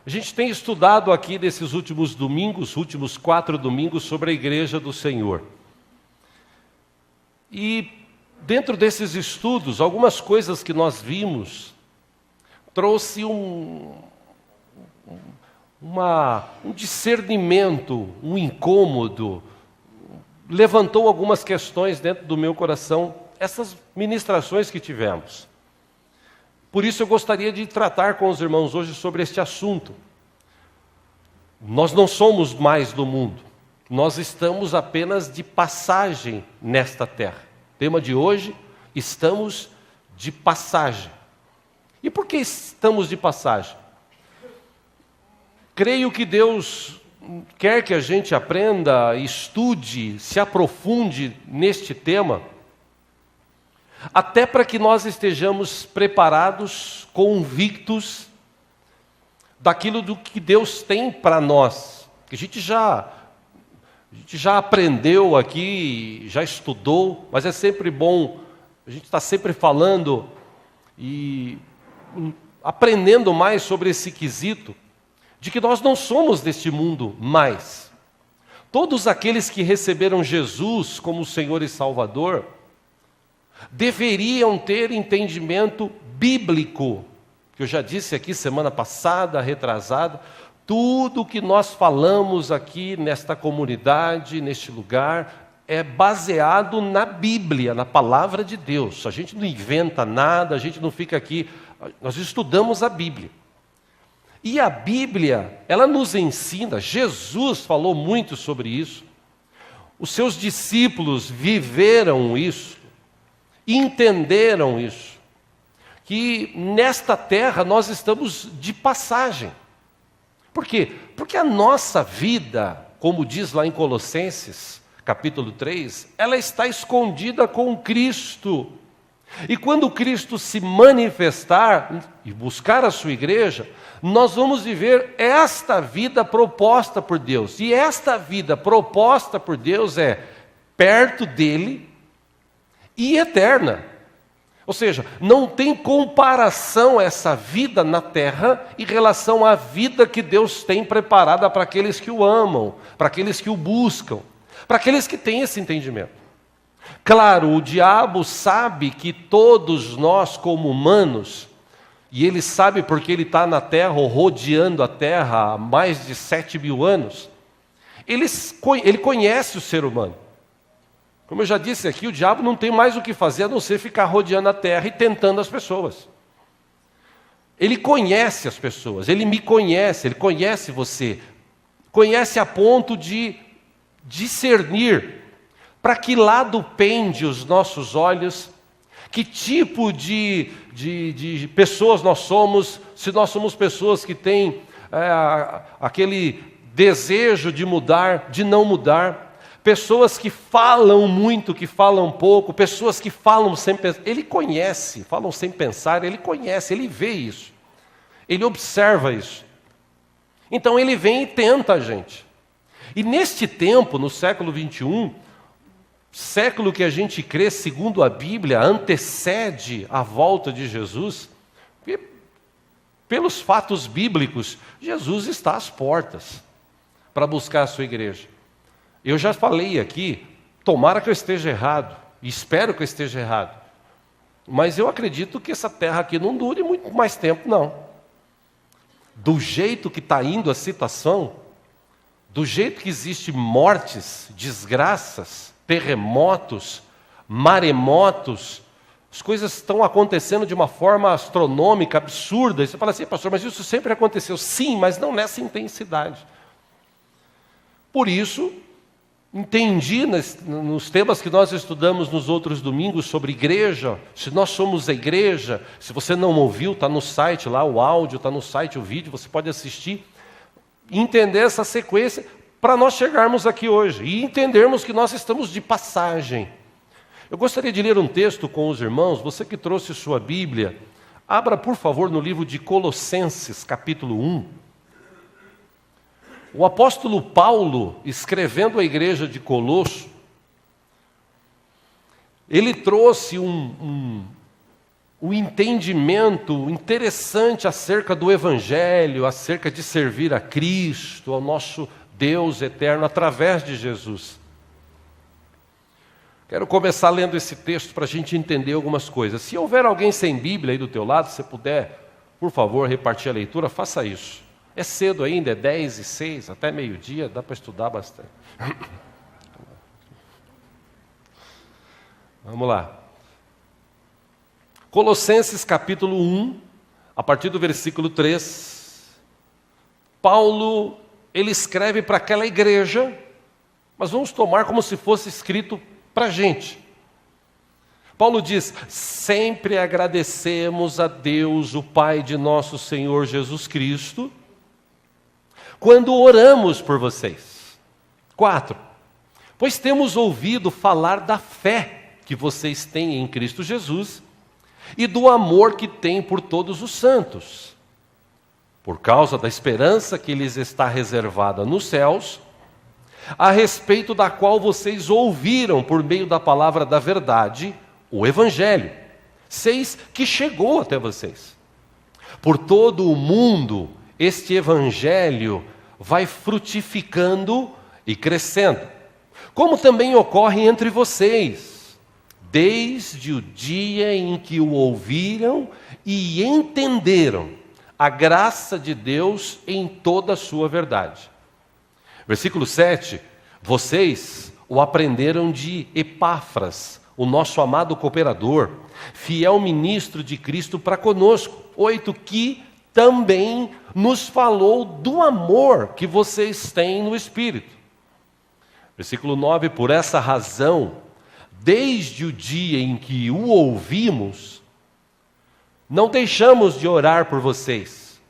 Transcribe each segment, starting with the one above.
A gente tem estudado aqui nesses últimos domingos, últimos 4 domingos, sobre a Igreja do Senhor. E dentro desses estudos, algumas coisas que nós vimos, trouxe um discernimento, um incômodo, levantou algumas questões dentro do meu coração, essas ministrações que tivemos. Por isso eu gostaria de tratar com os irmãos hoje sobre este assunto. Nós não somos mais do mundo, nós estamos apenas de passagem nesta terra. Tema de hoje, estamos de passagem. E por que estamos de passagem? Creio que Deus quer que a gente aprenda, estude, se aprofunde neste tema, até para que nós estejamos preparados, convictos daquilo do que Deus tem para nós. A gente já aprendeu aqui, já estudou, mas é sempre bom, a gente está sempre falando e aprendendo mais sobre esse quesito, de que nós não somos deste mundo mais. Todos aqueles que receberam Jesus como Senhor e Salvador, deveriam ter entendimento bíblico, que eu já disse aqui semana passada, retrasada, tudo que nós falamos aqui nesta comunidade, neste lugar, é baseado na Bíblia, na Palavra de Deus. A gente não inventa nada, a gente não fica aqui, nós estudamos a Bíblia. E a Bíblia, ela nos ensina, Jesus falou muito sobre isso, os seus discípulos viveram isso, entenderam isso, que nesta terra nós estamos de passagem. Por quê? Porque a nossa vida, como diz lá em Colossenses, capítulo 3, ela está escondida com Cristo. E quando Cristo se manifestar e buscar a sua igreja, nós vamos viver esta vida proposta por Deus. E esta vida proposta por Deus é perto dele e eterna. Ou seja, não tem comparação essa vida na terra em relação à vida que Deus tem preparada para aqueles que o amam, para aqueles que o buscam, para aqueles que têm esse entendimento. Claro, o diabo sabe que todos nós como humanos, e ele sabe porque ele está na terra, ou rodeando a terra há mais de 7.000 anos, ele conhece o ser humano. Como eu já disse aqui, o diabo não tem mais o que fazer a não ser ficar rodeando a terra e tentando as pessoas. Ele conhece as pessoas, ele me conhece, ele conhece você. Conhece a ponto de discernir para que lado pende os nossos olhos, que tipo de pessoas nós somos, se nós somos pessoas que têm aquele desejo de mudar, de não mudar. Pessoas que falam muito, que falam pouco, pessoas que falam sem pensar. Ele conhece, falam sem pensar, ele conhece, ele vê isso. Ele observa isso. Então ele vem e tenta a gente. E neste tempo, no século 21, século que a gente crê, segundo a Bíblia, antecede a volta de Jesus, e pelos fatos bíblicos, Jesus está às portas para buscar a sua igreja. Eu já falei aqui, tomara que eu esteja errado, espero que eu esteja errado, mas eu acredito que essa terra aqui não dure muito mais tempo, não. Do jeito que está indo a situação, do jeito que existem mortes, desgraças, terremotos, maremotos, as coisas estão acontecendo de uma forma astronômica, absurda, e você fala assim, pastor, mas isso sempre aconteceu. Sim, mas não nessa intensidade. Por isso, entendi nos temas que nós estudamos nos outros domingos sobre igreja, se nós somos a igreja, se você não ouviu, está no site lá, o áudio, está no site, o vídeo, você pode assistir, entender essa sequência para nós chegarmos aqui hoje e entendermos que nós estamos de passagem. Eu gostaria de ler um texto com os irmãos, você que trouxe sua Bíblia, abra por favor no livro de Colossenses, capítulo 1. O apóstolo Paulo, escrevendo à igreja de Colosso, ele trouxe um o entendimento interessante acerca do Evangelho, acerca de servir a Cristo, ao nosso Deus eterno, através de Jesus. Quero começar lendo esse texto para a gente entender algumas coisas. Se houver alguém sem Bíblia aí do teu lado, se você puder, por favor, repartir a leitura, faça isso. É cedo ainda, é 10:06, até meio-dia, dá para estudar bastante. Vamos lá. Colossenses capítulo 1, a partir do versículo 3. Paulo, ele escreve para aquela igreja, mas vamos tomar como se fosse escrito para a gente. Paulo diz: sempre agradecemos a Deus, o Pai de nosso Senhor Jesus Cristo, quando oramos por vocês. 4. Pois temos ouvido falar da fé que vocês têm em Cristo Jesus e do amor que têm por todos os santos, por causa da esperança que lhes está reservada nos céus, a respeito da qual vocês ouviram por meio da palavra da verdade, o Evangelho, 6, que chegou até vocês. Por todo o mundo, este Evangelho vai frutificando e crescendo, como também ocorre entre vocês, desde o dia em que o ouviram e entenderam a graça de Deus em toda a sua verdade. Versículo 7, vocês o aprenderam de Epáfras, o nosso amado cooperador, fiel ministro de Cristo para conosco. 8, que também nos falou do amor que vocês têm no Espírito. Versículo 9, por essa razão, desde o dia em que o ouvimos, não deixamos de orar por vocês,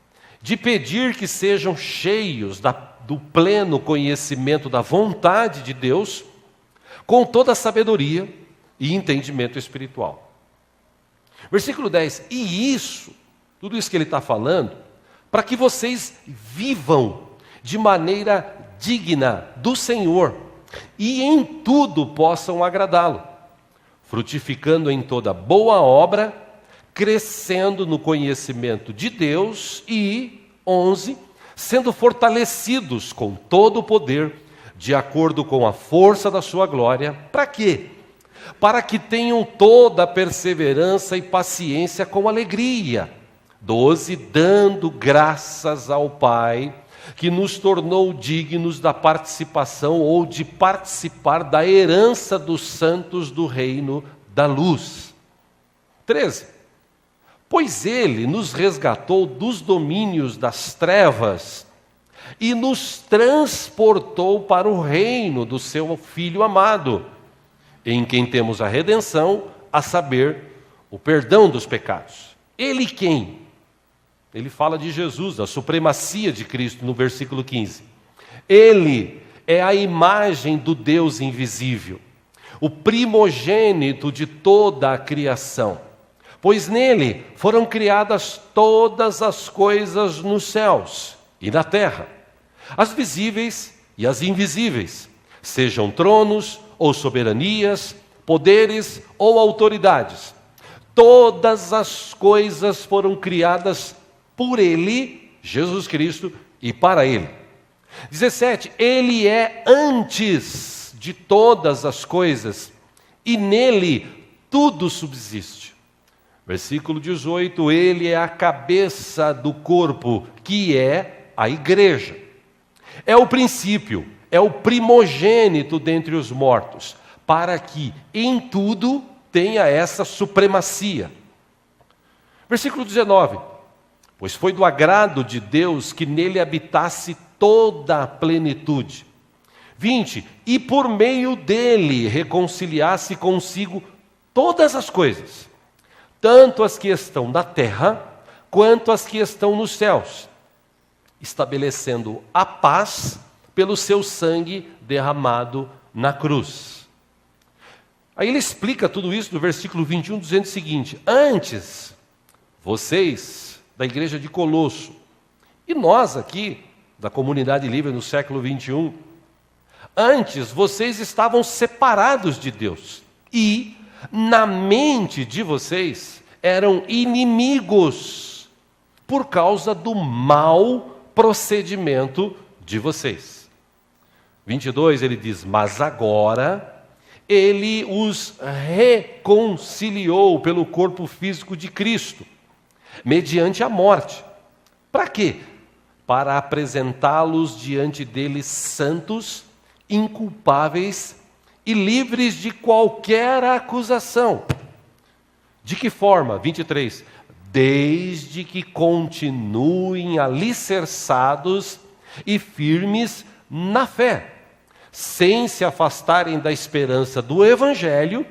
de pedir que sejam cheios do pleno conhecimento da vontade de Deus, com toda a sabedoria e entendimento espiritual. Versículo 10, e isso, tudo isso que ele está falando, para que vocês vivam de maneira digna do Senhor e em tudo possam agradá-lo, frutificando em toda boa obra, crescendo no conhecimento de Deus e, 11, sendo fortalecidos com todo o poder, de acordo com a força da sua glória. Para quê? Para que tenham toda a perseverança e paciência com alegria. 12, dando graças ao Pai, que nos tornou dignos da participação ou de participar da herança dos santos do reino da luz. 13. Pois Ele nos resgatou dos domínios das trevas e nos transportou para o reino do seu Filho amado, em quem temos a redenção, a saber, o perdão dos pecados. Ele quem? Ele fala de Jesus, da supremacia de Cristo, no versículo 15. Ele é a imagem do Deus invisível, o primogênito de toda a criação, pois nele foram criadas todas as coisas nos céus e na terra, as visíveis e as invisíveis, sejam tronos ou soberanias, poderes ou autoridades. Todas as coisas foram criadas por Ele, Jesus Cristo, e para Ele. 17, Ele é antes de todas as coisas, e nele tudo subsiste. Versículo 18, Ele é a cabeça do corpo, que é a igreja. É o princípio, é o primogênito dentre os mortos, para que em tudo tenha essa supremacia. Versículo 19, pois foi do agrado de Deus que nele habitasse toda a plenitude. 20, e por meio dele reconciliasse consigo todas as coisas, tanto as que estão na terra, quanto as que estão nos céus, estabelecendo a paz pelo seu sangue derramado na cruz. Aí ele explica tudo isso no versículo 21, dizendo o seguinte: antes, vocês da igreja de Colosso, e nós aqui, da comunidade livre no século 21, antes vocês estavam separados de Deus, e na mente de vocês eram inimigos por causa do mau procedimento de vocês. 22 ele diz: mas agora ele os reconciliou pelo corpo físico de Cristo, mediante a morte. Para quê? Para apresentá-los diante dele santos, inculpáveis e livres de qualquer acusação. De que forma? 23. Desde que continuem alicerçados e firmes na fé, sem se afastarem da esperança do Evangelho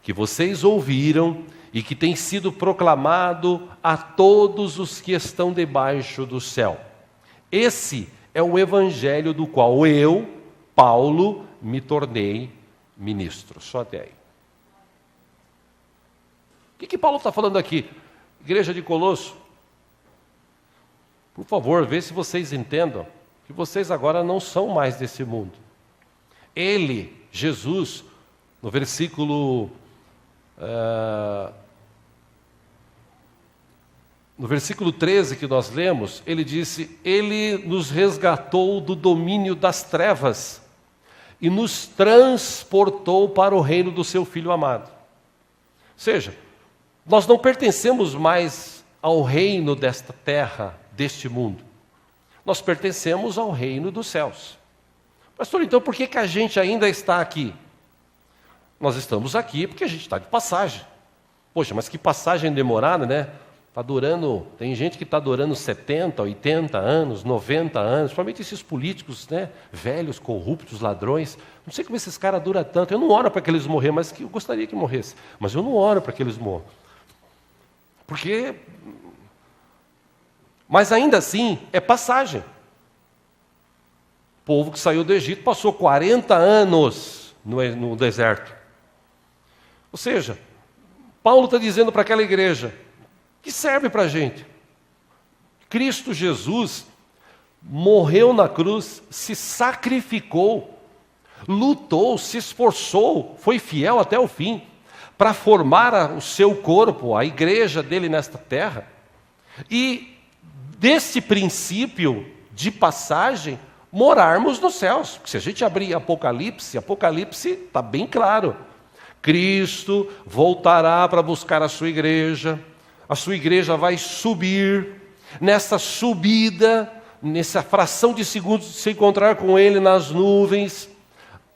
que vocês ouviram e que tem sido proclamado a todos os que estão debaixo do céu. Esse é o Evangelho do qual eu, Paulo, me tornei ministro. Só até aí. O que Paulo está falando aqui? Igreja de Colosso, por favor, vê se vocês entendam que vocês agora não são mais desse mundo. Ele, Jesus, no versículo 13 que nós lemos, ele disse: ele nos resgatou do domínio das trevas e nos transportou para o reino do seu Filho amado. Ou seja, nós não pertencemos mais ao reino desta terra, deste mundo. Nós pertencemos ao reino dos céus. Pastor, então por que a gente ainda está aqui? Nós estamos aqui porque a gente está de passagem. Poxa, mas que passagem demorada, né? Tá durando, tem gente que está durando 70, 80 anos, 90 anos, principalmente esses políticos, né? Velhos, corruptos, ladrões. Não sei como esses caras duram tanto. Eu não oro para que eles morram, mas eu gostaria que morressem. Mas eu não oro para que eles morram. Porque... Mas ainda assim, é passagem. O povo que saiu do Egito passou 40 anos no deserto. Ou seja, Paulo está dizendo para aquela igreja, que serve para a gente. Cristo Jesus morreu na cruz, se sacrificou, lutou, se esforçou, foi fiel até o fim, para formar o seu corpo, a igreja dele nesta terra. E desse princípio de passagem, morarmos nos céus. Porque se a gente abrir Apocalipse está bem claro. Cristo voltará para buscar a sua igreja vai subir, nessa subida, nessa fração de segundos de se encontrar com Ele nas nuvens,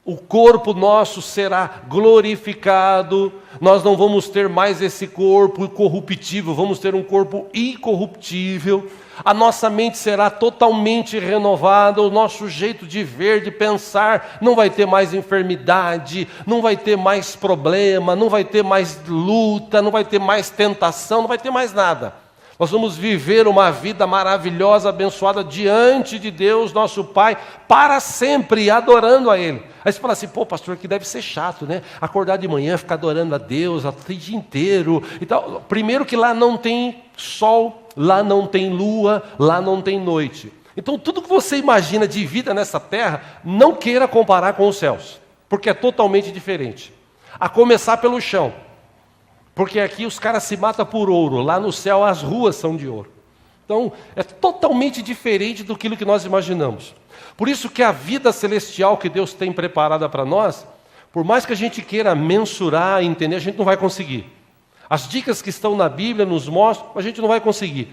o corpo nosso será glorificado, nós não vamos ter mais esse corpo corruptível, vamos ter um corpo incorruptível, a nossa mente será totalmente renovada, o nosso jeito de ver, de pensar, não vai ter mais enfermidade, não vai ter mais problema, não vai ter mais luta, não vai ter mais tentação, não vai ter mais nada. Nós vamos viver uma vida maravilhosa, abençoada diante de Deus, nosso Pai, para sempre, adorando a Ele. Aí você fala assim, pô, pastor, que deve ser chato, né? Acordar de manhã, ficar adorando a Deus o dia inteiro e tal. Primeiro que lá não tem sol, lá não tem lua, lá não tem noite. Então tudo que você imagina de vida nessa terra, não queira comparar com os céus, porque é totalmente diferente. A começar pelo chão. Porque aqui os caras se matam por ouro, lá no céu as ruas são de ouro. Então, é totalmente diferente do que nós imaginamos. Por isso que a vida celestial que Deus tem preparada para nós, por mais que a gente queira mensurar, entender, a gente não vai conseguir. As dicas que estão na Bíblia nos mostram, a gente não vai conseguir.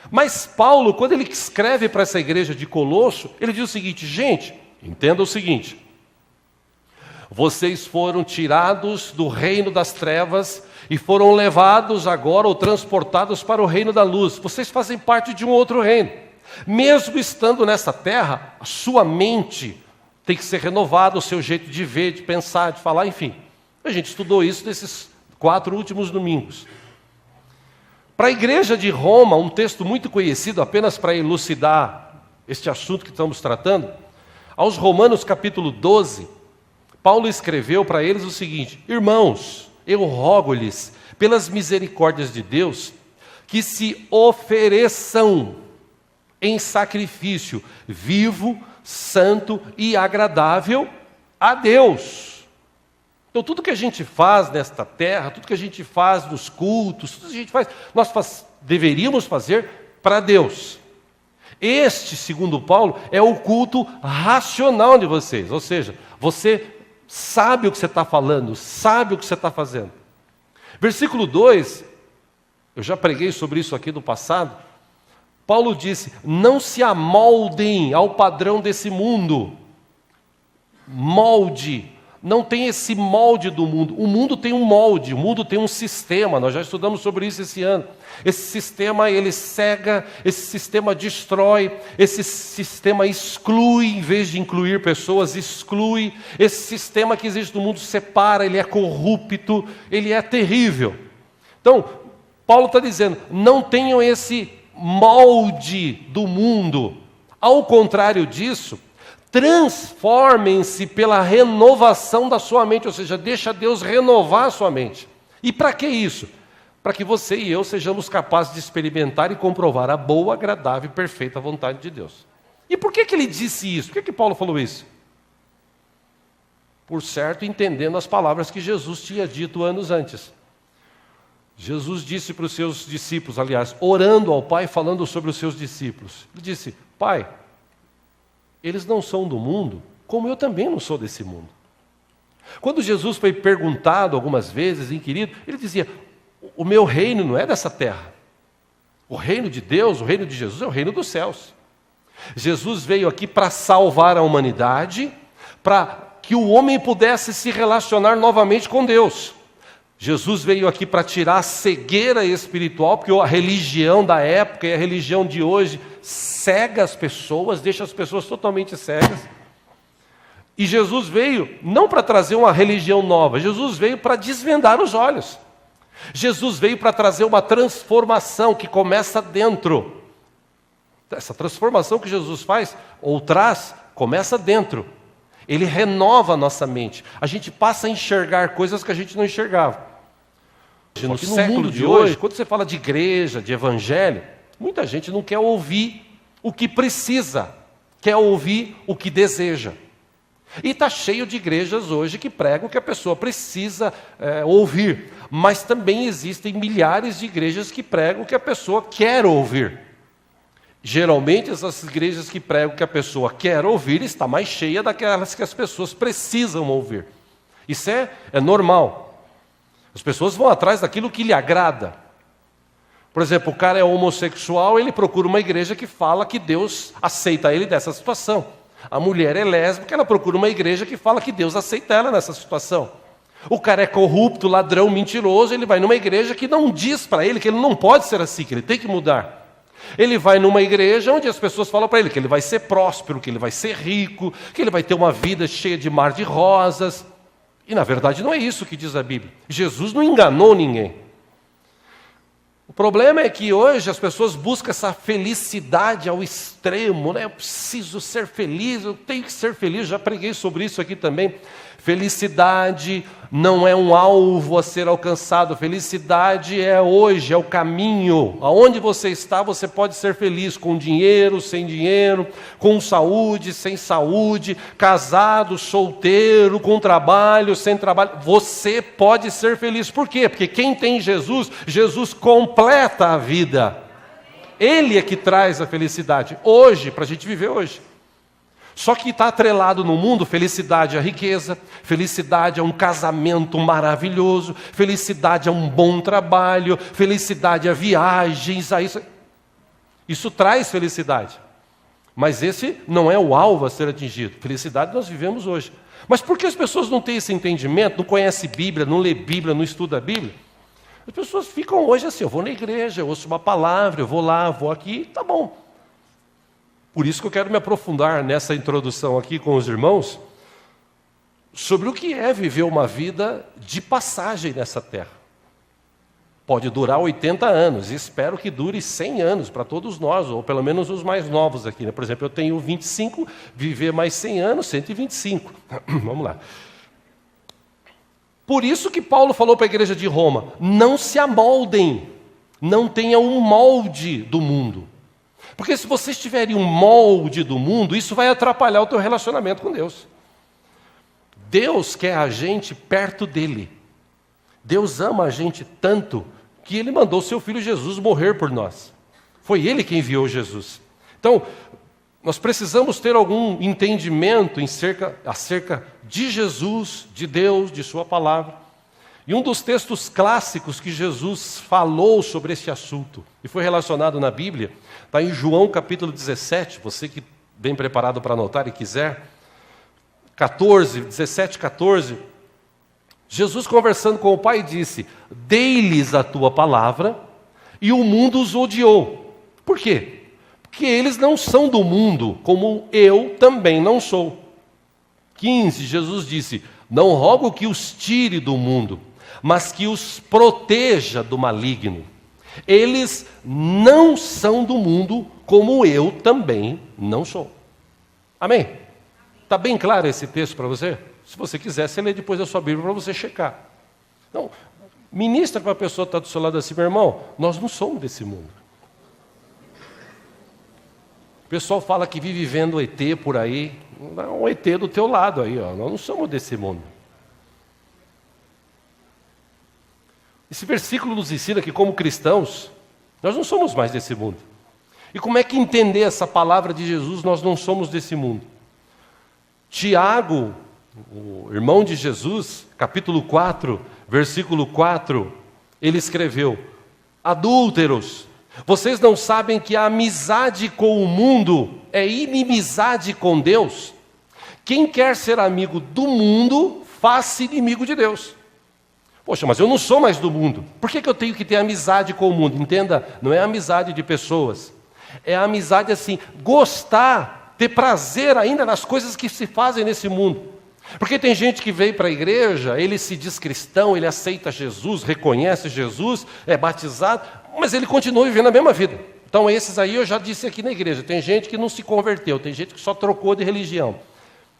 Mas Paulo, quando ele escreve para essa igreja de Colosso, ele diz o seguinte, gente, entenda o seguinte, vocês foram tirados do reino das trevas e foram levados agora ou transportados para o reino da luz. Vocês fazem parte de um outro reino. Mesmo estando nessa terra, a sua mente tem que ser renovada, o seu jeito de ver, de pensar, de falar, enfim. A gente estudou isso nesses 4 últimos domingos. Para a igreja de Roma, um texto muito conhecido, apenas para elucidar este assunto que estamos tratando, aos Romanos capítulo 12, Paulo escreveu para eles o seguinte, irmãos, eu rogo-lhes, pelas misericórdias de Deus, que se ofereçam em sacrifício vivo, santo e agradável a Deus. Então, tudo que a gente faz nesta terra, tudo que a gente faz nos cultos, tudo que a gente faz, deveríamos fazer para Deus. Este, segundo Paulo, é o culto racional de vocês. Ou seja, você sabe o que você está falando, sabe o que você está fazendo. Versículo 2, eu já preguei sobre isso aqui no passado. Paulo disse: não se amoldem ao padrão desse mundo. Molde. Não tem esse molde do mundo. O mundo tem um molde, o mundo tem um sistema. Nós já estudamos sobre isso esse ano. Esse sistema, ele cega, esse sistema destrói, esse sistema exclui, em vez de incluir pessoas, exclui. Esse sistema que existe no mundo separa, ele é corrupto, ele é terrível. Então, Paulo está dizendo, não tenham esse molde do mundo. Ao contrário disso, transformem-se pela renovação da sua mente, ou seja, deixa Deus renovar a sua mente. E para que isso? Para que você e eu sejamos capazes de experimentar e comprovar a boa, agradável e perfeita vontade de Deus. E por que ele disse isso? Por que Paulo falou isso? Por certo, entendendo as palavras que Jesus tinha dito anos antes. Jesus disse para os seus discípulos, aliás, orando ao Pai, falando sobre os seus discípulos. Ele disse: Pai, eles não são do mundo, como eu também não sou desse mundo. Quando Jesus foi perguntado algumas vezes, inquirido, ele dizia: o meu reino não é dessa terra. O reino de Deus, o reino de Jesus é o reino dos céus. Jesus veio aqui para salvar a humanidade, para que o homem pudesse se relacionar novamente com Deus. Jesus veio aqui para tirar a cegueira espiritual, porque a religião da época e a religião de hoje cega as pessoas, deixa as pessoas totalmente cegas. E Jesus veio não para trazer uma religião nova, Jesus veio para desvendar os olhos. Jesus veio para trazer uma transformação que começa dentro. Essa transformação que Jesus faz, ou traz, começa dentro. Ele renova a nossa mente. A gente passa a enxergar coisas que a gente não enxergava. No século de hoje, quando você fala de igreja, de evangelho, muita gente não quer ouvir o que precisa, quer ouvir o que deseja. E está cheio de igrejas hoje que pregam o que a pessoa precisa ouvir. Mas também existem milhares de igrejas que pregam o que a pessoa quer ouvir. Geralmente, essas igrejas que pregam o que a pessoa quer ouvir está mais cheia daquelas que as pessoas precisam ouvir. Isso é normal. As pessoas vão atrás daquilo que lhe agrada. Por exemplo, o cara é homossexual, ele procura uma igreja que fala que Deus aceita ele dessa situação. A mulher é lésbica, ela procura uma igreja que fala que Deus aceita ela nessa situação. O cara é corrupto, ladrão, mentiroso, ele vai numa igreja que não diz para ele que ele não pode ser assim, que ele tem que mudar. Ele vai numa igreja onde as pessoas falam para ele que ele vai ser próspero, que ele vai ser rico, que ele vai ter uma vida cheia de mar de rosas. E na verdade não é isso que diz a Bíblia. Jesus não enganou ninguém. O problema é que hoje as pessoas buscam essa felicidade ao extremo, né? Eu preciso ser feliz, eu tenho que ser feliz, já preguei sobre isso aqui também. Felicidade não é um alvo a ser alcançado, felicidade é hoje, é o caminho. Aonde você está, você pode ser feliz, com dinheiro, sem dinheiro, com saúde, sem saúde, casado, solteiro, com trabalho, sem trabalho. Você pode ser feliz. Por quê? Porque quem tem Jesus, Jesus completa a vida. Ele é que traz a felicidade hoje, para a gente viver hoje. Só que está atrelado no mundo felicidade à riqueza, felicidade a um casamento maravilhoso, felicidade a um bom trabalho, felicidade a viagens, a isso. Isso traz felicidade. Mas esse não é o alvo a ser atingido. Felicidade nós vivemos hoje. Mas por que as pessoas não têm esse entendimento, não conhecem Bíblia, não lê Bíblia, não estuda a Bíblia? As pessoas ficam hoje assim, eu vou na igreja, eu ouço uma palavra, eu vou lá, vou aqui, tá bom. Por isso que eu quero me aprofundar nessa introdução aqui com os irmãos, sobre o que é viver uma vida de passagem nessa terra. Pode durar 80 anos, e espero que dure 100 anos para todos nós, ou pelo menos os mais novos aqui, né? Por exemplo, eu tenho 25, viver mais 100 anos, 125. Vamos lá. Por isso que Paulo falou para a igreja de Roma, não se amoldem, não tenham um molde do mundo. Porque se vocês tiverem um molde do mundo, isso vai atrapalhar o teu relacionamento com Deus. Deus quer a gente perto dele. Deus ama a gente tanto que ele mandou seu Filho Jesus morrer por nós. Foi ele que enviou Jesus. Então, nós precisamos ter algum entendimento acerca de Jesus, de Deus, de sua palavra. E um dos textos clássicos que Jesus falou sobre este assunto, e foi relacionado na Bíblia, está em João capítulo 17, você que bem preparado para anotar e quiser, 17, 14, Jesus conversando com o Pai disse: dei-lhes a tua palavra e o mundo os odiou. Por quê? Porque eles não são do mundo, como eu também não sou. 15, Jesus disse: não rogo que os tire do mundo, mas que os proteja do maligno. Eles não são do mundo, como eu também não sou. Amém? Está bem claro esse texto para você? Se você quiser, você lê depois da sua Bíblia para você checar. Então, ministra para a pessoa que está do seu lado assim: meu irmão, nós não somos desse mundo. O pessoal fala que vive vendo ET por aí. Não, um ET do teu lado aí, ó. Nós não somos desse mundo. Esse versículo nos ensina que, como cristãos, nós não somos mais desse mundo. E como é que entender essa palavra de Jesus, nós não somos desse mundo? Tiago, o irmão de Jesus, capítulo 4, versículo 4, ele escreveu: adúlteros, vocês não sabem que a amizade com o mundo é inimizade com Deus? Quem quer ser amigo do mundo, faz-se inimigo de Deus. Poxa, mas eu não sou mais do mundo. Por que eu tenho que ter amizade com o mundo? Entenda, não é amizade de pessoas. É a amizade assim, gostar, ter prazer ainda nas coisas que se fazem nesse mundo. Porque tem gente que veio para a igreja, ele se diz cristão, ele aceita Jesus, reconhece Jesus, é batizado, mas ele continua vivendo a mesma vida. Então esses aí eu já disse aqui na igreja, tem gente que não se converteu, tem gente que só trocou de religião.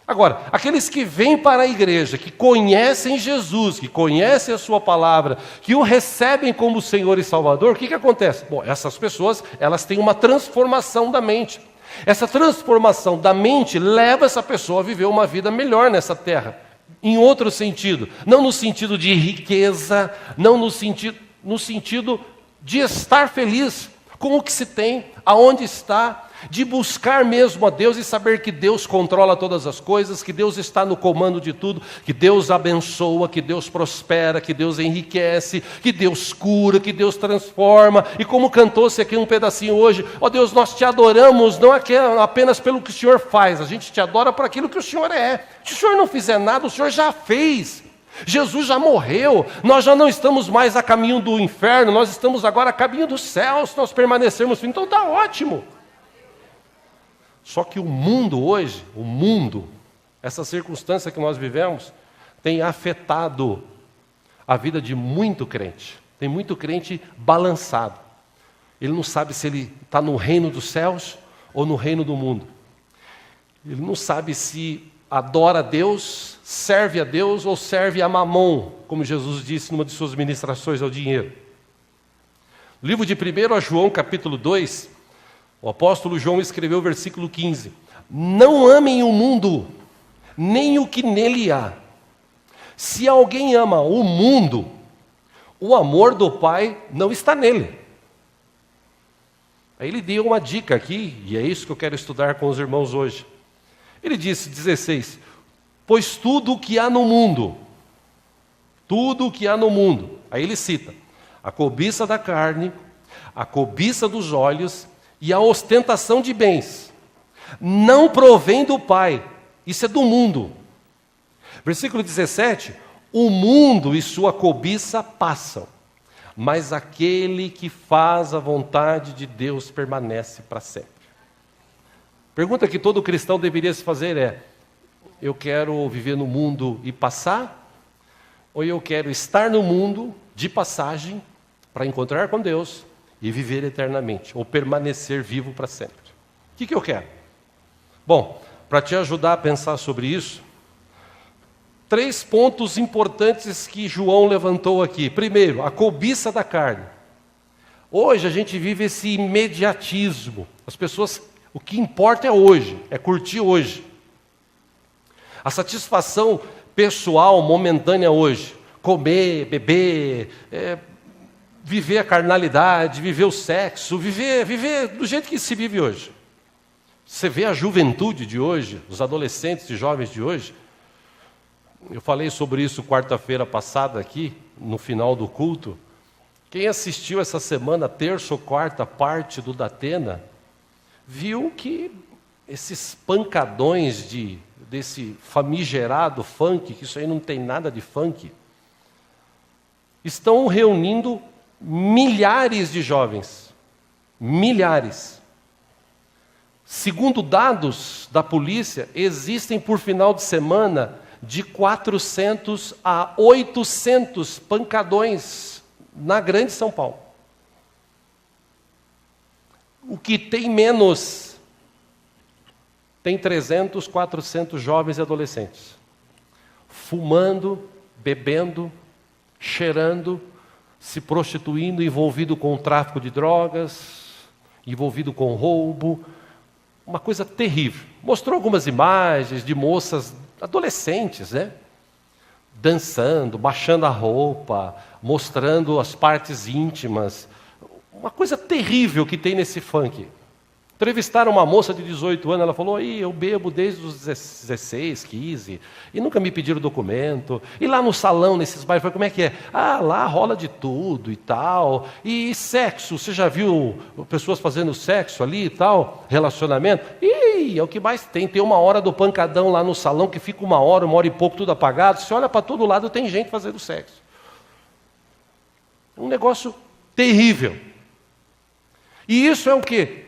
Agora, aqueles que vêm para a igreja, que conhecem Jesus, que conhecem a sua palavra, que o recebem como Senhor e Salvador, o que acontece? Bom, essas pessoas, elas têm uma transformação da mente. Essa transformação da mente leva essa pessoa a viver uma vida melhor nessa terra. Em outro sentido, não no sentido de riqueza, não no sentido de estar feliz com o que se tem, aonde está, de buscar mesmo a Deus e saber que Deus controla todas as coisas, que Deus está no comando de tudo, que Deus abençoa, que Deus prospera, que Deus enriquece, que Deus cura, que Deus transforma. E como cantou-se aqui um pedacinho hoje: ó Deus, nós te adoramos não apenas pelo que o Senhor faz, a gente te adora por aquilo que o Senhor é. Se o Senhor não fizer nada, o Senhor já fez. Jesus já morreu, nós já não estamos mais a caminho do inferno, nós estamos agora a caminho do céu, se nós permanecermos, então está ótimo. Só que o mundo hoje, essa circunstância que nós vivemos, tem afetado a vida de muito crente. Tem muito crente balançado. Ele não sabe se ele está no reino dos céus ou no reino do mundo. Ele não sabe se adora a Deus, serve a Deus ou serve a Mamon, como Jesus disse numa de suas ministrações ao dinheiro. No livro de 1 João, capítulo 2, o apóstolo João escreveu o versículo 15: não amem o mundo, nem o que nele há. Se alguém ama o mundo, o amor do Pai não está nele. Aí ele deu uma dica aqui, e é isso que eu quero estudar com os irmãos hoje. Ele disse, 16, pois tudo o que há no mundo, aí ele cita, a cobiça da carne, a cobiça dos olhos e a ostentação de bens, não provém do Pai, isso é do mundo. Versículo 17, o mundo e sua cobiça passam, mas aquele que faz a vontade de Deus permanece para sempre. Pergunta que todo cristão deveria se fazer é: eu quero viver no mundo e passar? Ou eu quero estar no mundo de passagem para encontrar com Deus e viver eternamente, ou permanecer vivo para sempre? O que eu quero? Bom, para te ajudar a pensar sobre isso, 3 pontos importantes que João levantou aqui. Primeiro, a cobiça da carne. Hoje a gente vive esse imediatismo. As pessoas, o que importa é hoje, é curtir hoje. A satisfação pessoal momentânea hoje. Comer, beber, viver a carnalidade, viver o sexo, viver do jeito que se vive hoje. Você vê a juventude de hoje, os adolescentes e jovens de hoje. Eu falei sobre isso quarta-feira passada aqui, no final do culto. Quem assistiu essa semana, terça ou quarta parte do Datena, viu que esses pancadões desse famigerado funk, que isso aí não tem nada de funk, estão reunindo milhares de jovens. Milhares. Segundo dados da polícia, existem por final de semana de 400 a 800 pancadões na grande São Paulo. O que tem menos, tem 300, 400 jovens e adolescentes. Fumando, bebendo, cheirando, se prostituindo, envolvido com o tráfico de drogas, envolvido com roubo. Uma coisa terrível. Mostrou algumas imagens de moças adolescentes, né? Dançando, baixando a roupa, mostrando as partes íntimas. Uma coisa terrível que tem nesse funk. Entrevistaram uma moça de 18 anos, ela falou, eu bebo desde os 16, 15, e nunca me pediram documento. E lá no salão, nesses bairros, como é que é? Lá rola de tudo e tal. E sexo, você já viu pessoas fazendo sexo ali e tal? Relacionamento? É o que mais tem. Tem uma hora do pancadão lá no salão, que fica uma hora e pouco, tudo apagado. Você olha para todo lado, tem gente fazendo sexo. Um negócio terrível. E isso é o quê?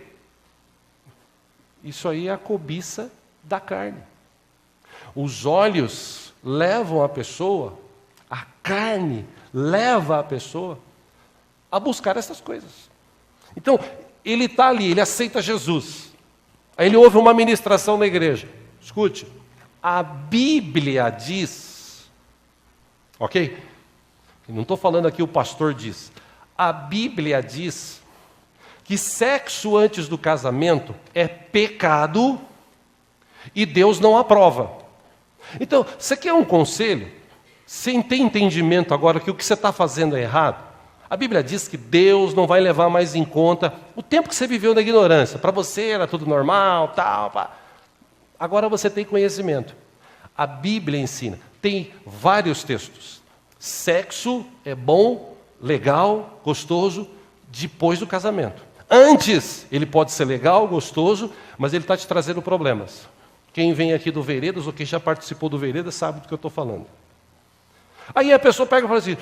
Isso aí é a cobiça da carne. Os olhos levam a pessoa, a carne leva a pessoa a buscar essas coisas. Então, ele está ali, ele aceita Jesus. Aí ele ouve uma ministração na igreja. Escute, a Bíblia diz, ok? Não estou falando aqui o pastor diz. A Bíblia diz que sexo antes do casamento é pecado e Deus não aprova. Então, você quer um conselho? Sem ter entendimento agora que o que você está fazendo é errado, a Bíblia diz que Deus não vai levar mais em conta o tempo que você viveu na ignorância. Para você era tudo normal, tal, pá. Agora você tem conhecimento. A Bíblia ensina, tem vários textos. Sexo é bom, legal, gostoso, depois do casamento. Antes, ele pode ser legal, gostoso, mas ele está te trazendo problemas. Quem vem aqui do Veredas, ou quem já participou do Veredas, sabe do que eu estou falando. Aí a pessoa pega e fala assim,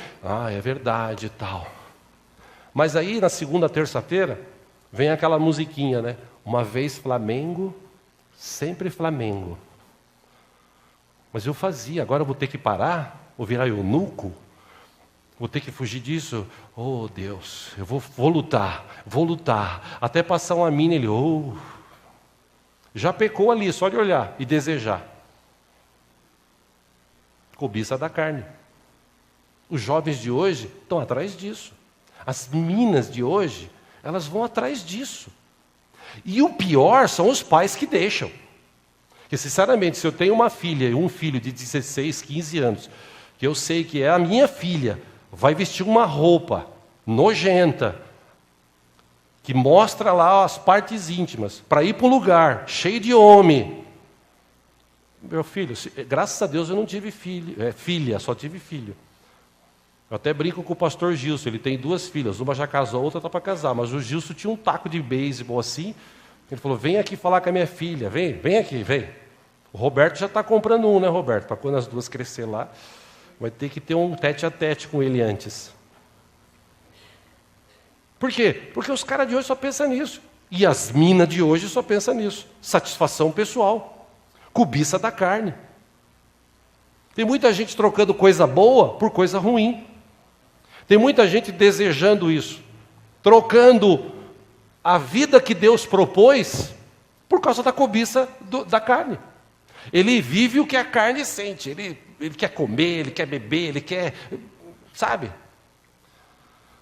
é verdade e tal. Mas aí, na segunda, terça-feira, vem aquela musiquinha, né? Uma vez Flamengo, sempre Flamengo. Mas eu fazia, agora eu vou ter que parar, vou virar eunuco, vou ter que fugir disso. Oh, Deus, eu vou lutar. Até passar uma mina, ele, já pecou ali, só de olhar e desejar. Cobiça da carne. Os jovens de hoje estão atrás disso. As minas de hoje, elas vão atrás disso. E o pior são os pais que deixam. Porque, sinceramente, se eu tenho uma filha e um filho de 16, 15 anos, que eu sei que é a minha filha, vai vestir uma roupa nojenta, que mostra lá as partes íntimas, para ir para um lugar cheio de homem. Meu filho, graças a Deus eu não tive filha, só tive filho. Eu até brinco com o pastor Gilson, ele tem 2 filhas, uma já casou, a outra está para casar, mas o Gilson tinha um taco de beisebol assim, ele falou, vem aqui falar com a minha filha, vem aqui, vem. O Roberto já está comprando um, né, Roberto? Para quando as duas crescer lá, vai ter que ter um tete-a-tete com ele antes. Por quê? Porque os caras de hoje só pensam nisso. E as minas de hoje só pensam nisso. Satisfação pessoal. Cobiça da carne. Tem muita gente trocando coisa boa por coisa ruim. Tem muita gente desejando isso. Trocando a vida que Deus propôs por causa da cobiça da carne. Ele vive o que a carne sente. Ele quer comer, ele quer beber, ele quer... Sabe?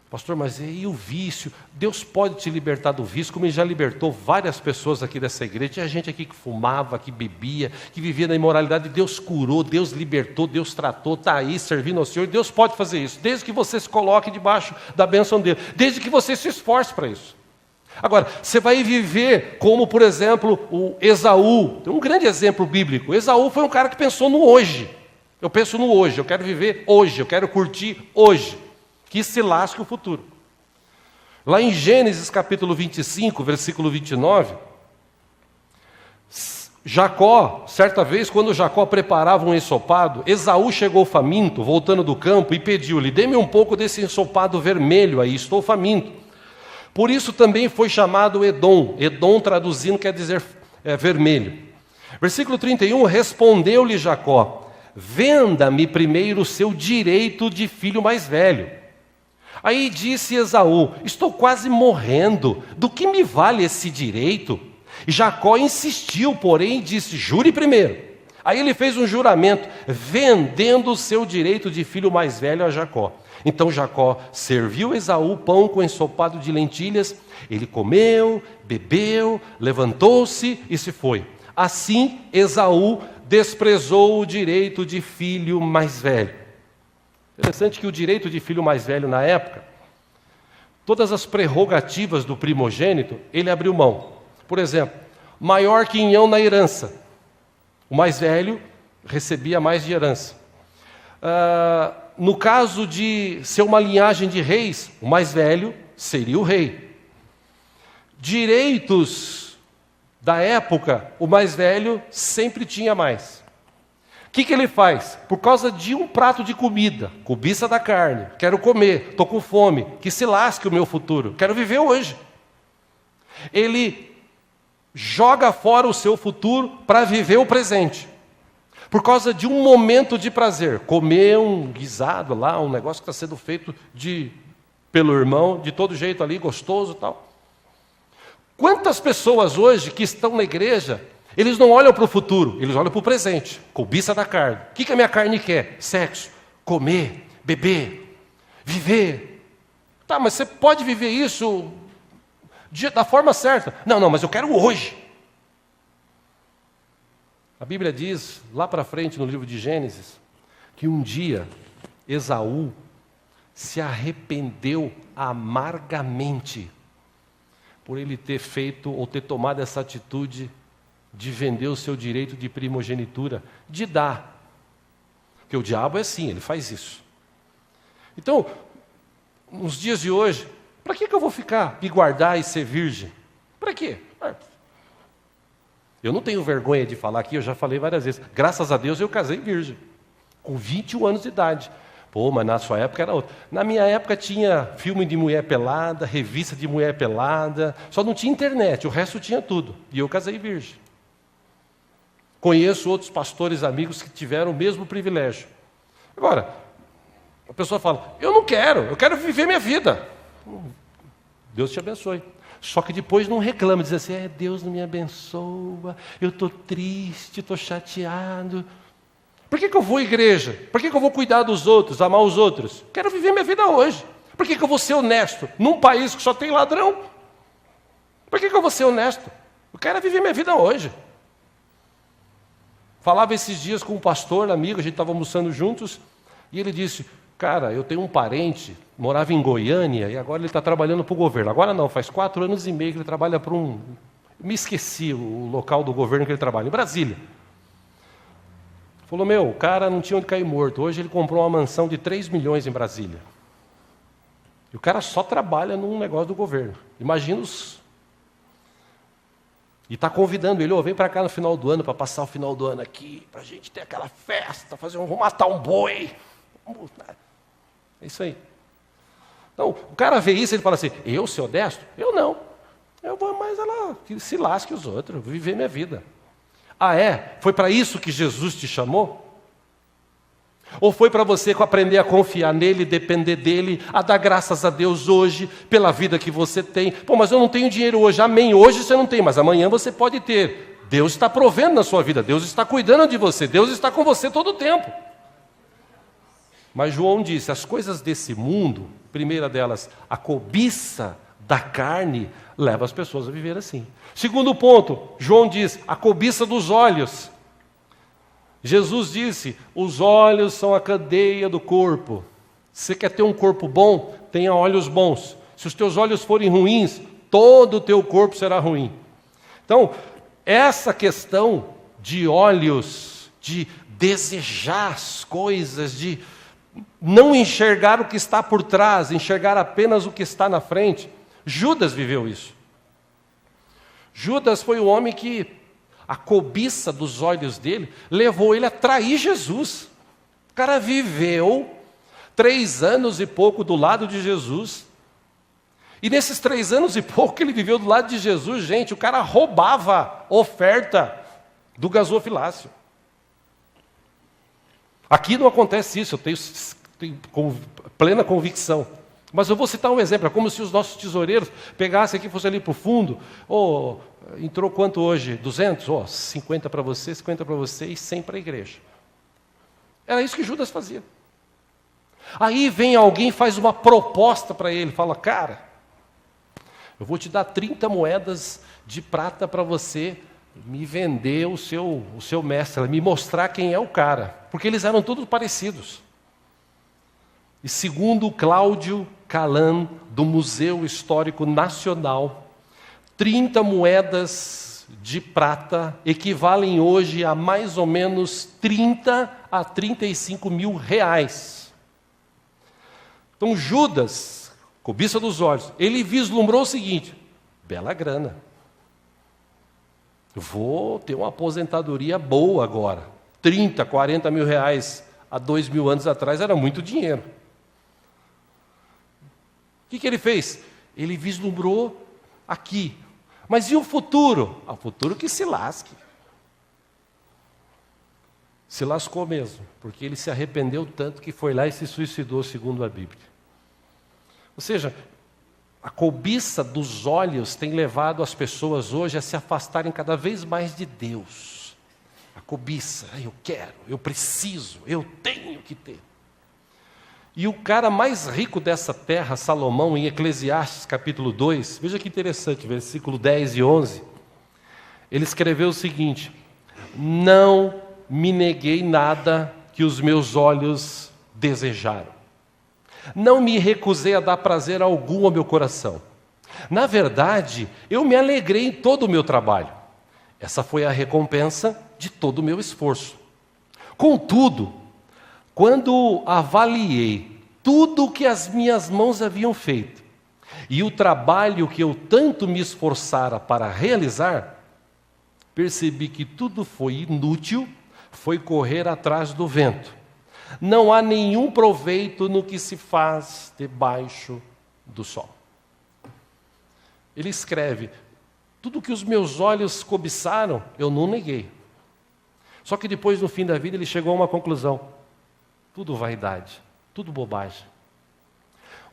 Pastor, mas e o vício? Deus pode te libertar do vício, como Ele já libertou várias pessoas aqui dessa igreja. Tinha gente aqui que fumava, que bebia, que vivia na imoralidade. Deus curou, Deus libertou, Deus tratou, está aí servindo ao Senhor. Deus pode fazer isso, desde que você se coloque debaixo da bênção dEle, desde que você se esforce para isso. Agora, você vai viver como, por exemplo, o Esaú. Tem um grande exemplo bíblico. Esaú foi um cara que pensou no hoje. Eu penso no hoje, eu quero viver hoje, eu quero curtir hoje. Que se lasque o futuro. Lá em Gênesis capítulo 25, versículo 29, Jacó, certa vez, quando Jacó preparava um ensopado, Esaú chegou faminto, voltando do campo, e pediu-lhe: dê-me um pouco desse ensopado vermelho aí, estou faminto. Por isso também foi chamado Edom. Edom, traduzindo, quer dizer vermelho. Versículo 31, respondeu-lhe Jacó: venda-me primeiro o seu direito de filho mais velho. Aí disse Esaú: estou quase morrendo, do que me vale esse direito? E Jacó insistiu, porém disse: jure primeiro. Aí ele fez um juramento, vendendo o seu direito de filho mais velho a Jacó. Então Jacó serviu Esaú pão com ensopado de lentilhas, ele comeu, bebeu, levantou-se e se foi. Assim Esaú desprezou o direito de filho mais velho. Interessante que o direito de filho mais velho na época, todas as prerrogativas do primogênito, ele abriu mão. Por exemplo, maior quinhão na herança. O mais velho recebia mais de herança. No caso de ser uma linhagem de reis, o mais velho seria o rei. Direitos da época, o mais velho sempre tinha mais. O que ele faz? Por causa de um prato de comida, cobiça da carne, quero comer, estou com fome, que se lasque o meu futuro, quero viver hoje. Ele joga fora o seu futuro para viver o presente. Por causa de um momento de prazer, comer um guisado lá, um negócio que está sendo feito pelo irmão, de todo jeito ali, gostoso e tal. Quantas pessoas hoje que estão na igreja, eles não olham para o futuro, eles olham para o presente, cobiça da carne. O que a minha carne quer? Sexo, comer, beber, viver. Tá, mas você pode viver isso da forma certa. Não, mas eu quero hoje. A Bíblia diz, lá para frente no livro de Gênesis, que um dia Esaú se arrependeu amargamente por ele ter feito ou ter tomado essa atitude de vender o seu direito de primogenitura, de dar. Porque o diabo é assim, ele faz isso. Então, nos dias de hoje, para que eu vou ficar, me guardar e ser virgem? Para quê? Eu não tenho vergonha de falar aqui, eu já falei várias vezes. Graças a Deus eu casei virgem, com 21 anos de idade. Pô, mas na sua época era outra. Na minha época tinha filme de mulher pelada, revista de mulher pelada, só não tinha internet, o resto tinha tudo. E eu casei virgem. Conheço outros pastores amigos que tiveram o mesmo privilégio. Agora, a pessoa fala: eu quero viver minha vida. Deus te abençoe. Só que depois não reclama, diz assim: Deus não me abençoa, eu estou triste, estou chateado. Por que eu vou à igreja? Por que eu vou cuidar dos outros, amar os outros? Quero viver minha vida hoje. Por que eu vou ser honesto num país que só tem ladrão? Por que eu vou ser honesto? Eu quero viver minha vida hoje. Falava esses dias com um pastor, amigo, a gente estava almoçando juntos, e ele disse: cara, eu tenho um parente, morava em Goiânia, e agora ele está trabalhando para o governo. Agora não, faz 4 anos e meio que ele trabalha para me esqueci o local do governo que ele trabalha, em Brasília. Falou: o cara não tinha onde cair morto. Hoje ele comprou uma mansão de 3 milhões em Brasília. E o cara só trabalha num negócio do governo. Imagina os... E está convidando ele: vem para cá no final do ano, para passar o final do ano aqui, para a gente ter aquela festa, vamos matar um boi. É isso aí. Então, o cara vê isso e ele fala assim: eu ser honesto? Eu não. Eu vou mais lá, que se lasque os outros, vou viver minha vida. Ah, é? Foi para isso que Jesus te chamou? Ou foi para você aprender a confiar nele, depender dele, a dar graças a Deus hoje, pela vida que você tem? Pô, mas eu não tenho dinheiro hoje. Amém, hoje você não tem, mas amanhã você pode ter. Deus está provendo na sua vida, Deus está cuidando de você, Deus está com você todo o tempo. Mas João disse, as coisas desse mundo, primeira delas, a cobiça da carne, leva as pessoas a viver assim. Segundo ponto, João diz, a cobiça dos olhos. Jesus disse, os olhos são a cadeia do corpo. Se você quer ter um corpo bom, tenha olhos bons. Se os teus olhos forem ruins, todo o teu corpo será ruim. Então, essa questão de olhos, de desejar as coisas, de não enxergar o que está por trás, enxergar apenas o que está na frente. Judas viveu isso. Judas foi o homem que a cobiça dos olhos dele levou ele a trair Jesus. O cara viveu 3 anos e pouco do lado de Jesus. E nesses 3 anos e pouco que ele viveu do lado de Jesus, gente, o cara roubava oferta do gasofilácio. Aqui não acontece isso, eu tenho plena convicção. Mas eu vou citar um exemplo, é como se os nossos tesoureiros pegassem aqui e fossem ali para o fundo. Entrou quanto hoje? 200? 50 para você, 50 para você e 100 para a igreja. Era isso que Judas fazia. Aí vem alguém e faz uma proposta para ele, fala, cara, eu vou te dar 30 moedas de prata para você me vender o seu mestre, me mostrar quem é o cara. Porque eles eram todos parecidos. E segundo Cláudio Calan, do Museu Histórico Nacional, 30 moedas de prata equivalem hoje a mais ou menos 30 a 35 mil reais. Então Judas, cobiça dos olhos, ele vislumbrou o seguinte, bela grana. Vou ter uma aposentadoria boa agora. 30, 40 mil reais há 2.000 anos atrás era muito dinheiro. O que ele fez? Ele vislumbrou aqui. Mas e o futuro? O futuro que se lasque. Se lascou mesmo, porque ele se arrependeu tanto que foi lá e se suicidou, segundo a Bíblia. Ou seja, a cobiça dos olhos tem levado as pessoas hoje a se afastarem cada vez mais de Deus. A cobiça, eu quero, eu preciso, eu tenho que ter. E o cara mais rico dessa terra, Salomão, em Eclesiastes capítulo 2, veja que interessante, versículo 10 e 11, ele escreveu o seguinte, não me neguei nada que os meus olhos desejaram. Não me recusei a dar prazer algum ao meu coração. Na verdade, eu me alegrei em todo o meu trabalho. Essa foi a recompensa de todo o meu esforço. Contudo, quando avaliei tudo o que as minhas mãos haviam feito e o trabalho que eu tanto me esforçara para realizar, percebi que tudo foi inútil, foi correr atrás do vento. Não há nenhum proveito no que se faz debaixo do sol. Ele escreve, tudo que os meus olhos cobiçaram, eu não neguei. Só que depois, no fim da vida, ele chegou a uma conclusão. Tudo vaidade, tudo bobagem.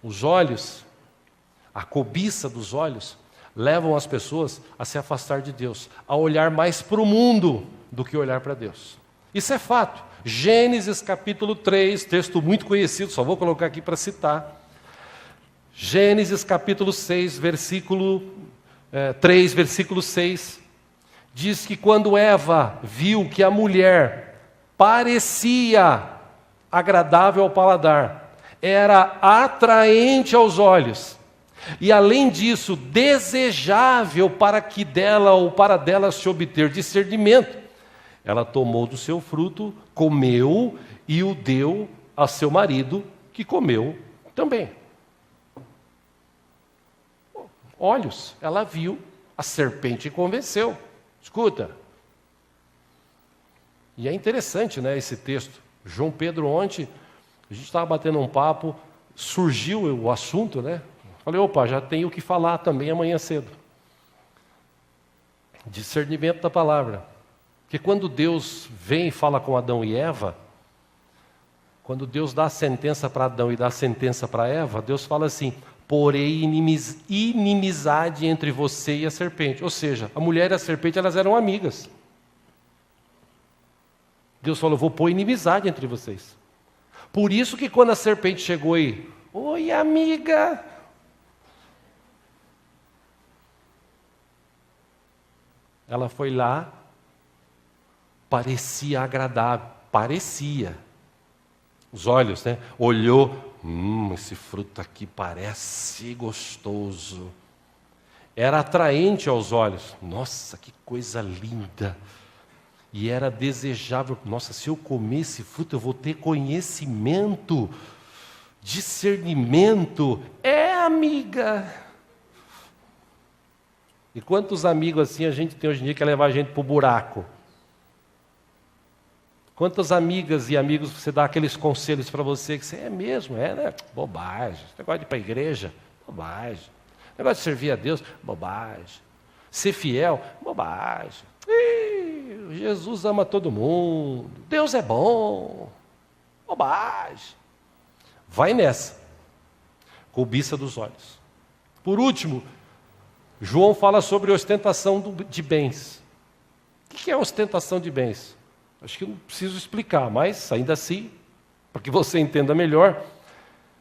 Os olhos, a cobiça dos olhos, levam as pessoas a se afastar de Deus, a olhar mais para o mundo do que olhar para Deus. Isso é fato. Gênesis capítulo 3, texto muito conhecido, só vou colocar aqui para citar. Gênesis capítulo 6, versículo 3, versículo 6, diz que quando Eva viu que a mulher parecia agradável ao paladar, era atraente aos olhos, e além disso, desejável para que dela ou para dela se obter discernimento, ela tomou do seu fruto, comeu e o deu a seu marido, que comeu também. Olhos, ela viu, a serpente convenceu. Escuta. E é interessante, né, esse texto. João Pedro ontem, a gente estava batendo um papo, surgiu o assunto, né? Falei, opa, já tenho o que falar também amanhã cedo. Discernimento da palavra. Porque quando Deus vem e fala com Adão e Eva, quando Deus dá a sentença para Adão e dá a sentença para Eva, Deus fala assim, porém inimizade entre você e a serpente. Ou seja, a mulher e a serpente, elas eram amigas. Deus falou, vou pôr inimizade entre vocês. Por isso que quando a serpente chegou aí, oi amiga, ela foi lá, parecia agradável, parecia. Os olhos, né? Olhou, esse fruto aqui parece gostoso. Era atraente aos olhos. Nossa, que coisa linda. E era desejável. Nossa, se eu comer esse fruto, eu vou ter conhecimento, discernimento. É, amiga. E quantos amigos assim a gente tem hoje em dia que quer levar a gente para o buraco? Quantas amigas e amigos você dá aqueles conselhos para você que você é mesmo, né? Bobagem. Esse negócio de ir para a igreja, bobagem. Negócio de servir a Deus, bobagem. Ser fiel, bobagem. Jesus ama todo mundo. Deus é bom. Bobagem. Vai nessa. Cobiça dos olhos. Por último, João fala sobre ostentação de bens. O que é ostentação de bens? Acho que eu não preciso explicar, mas ainda assim, para que você entenda melhor,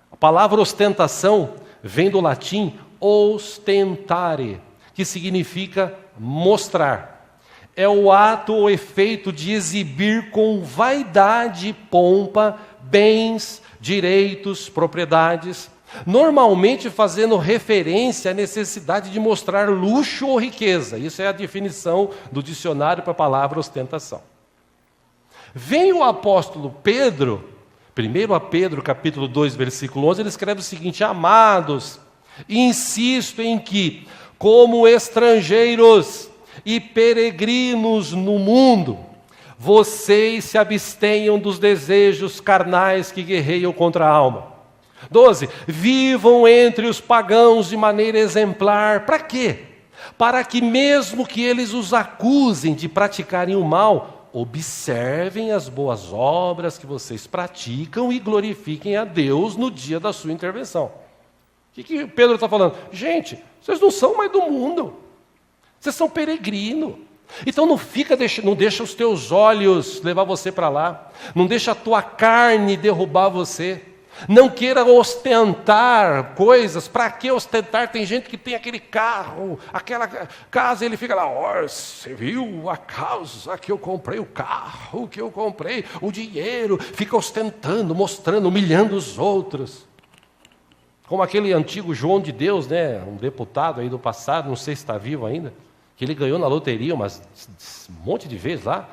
a palavra ostentação vem do latim ostentare, que significa mostrar. É o ato ou efeito de exibir com vaidade e pompa bens, direitos, propriedades, normalmente fazendo referência à necessidade de mostrar luxo ou riqueza. Isso é a definição do dicionário para a palavra ostentação. Vem o apóstolo Pedro, 1 Pedro capítulo 2, versículo 11, ele escreve o seguinte: amados, insisto em que, como estrangeiros e peregrinos no mundo, vocês se abstenham dos desejos carnais que guerreiam contra a alma. 12, vivam entre os pagãos de maneira exemplar. Para quê? Para que mesmo que eles os acusem de praticarem o mal, observem as boas obras que vocês praticam e glorifiquem a Deus no dia da sua intervenção. O que Pedro está falando? Gente, vocês não são mais do mundo. Vocês são peregrinos. Então não deixa os teus olhos levar você para lá. Não deixa a tua carne derrubar você. Não queira ostentar coisas. Para que ostentar? Tem gente que tem aquele carro, aquela casa, ele fica lá, você viu a casa que eu comprei, o carro que eu comprei, o dinheiro, fica ostentando, mostrando, humilhando os outros. Como aquele antigo João de Deus, né, um deputado aí do passado, não sei se está vivo ainda, que ele ganhou na loteria um monte de vezes lá,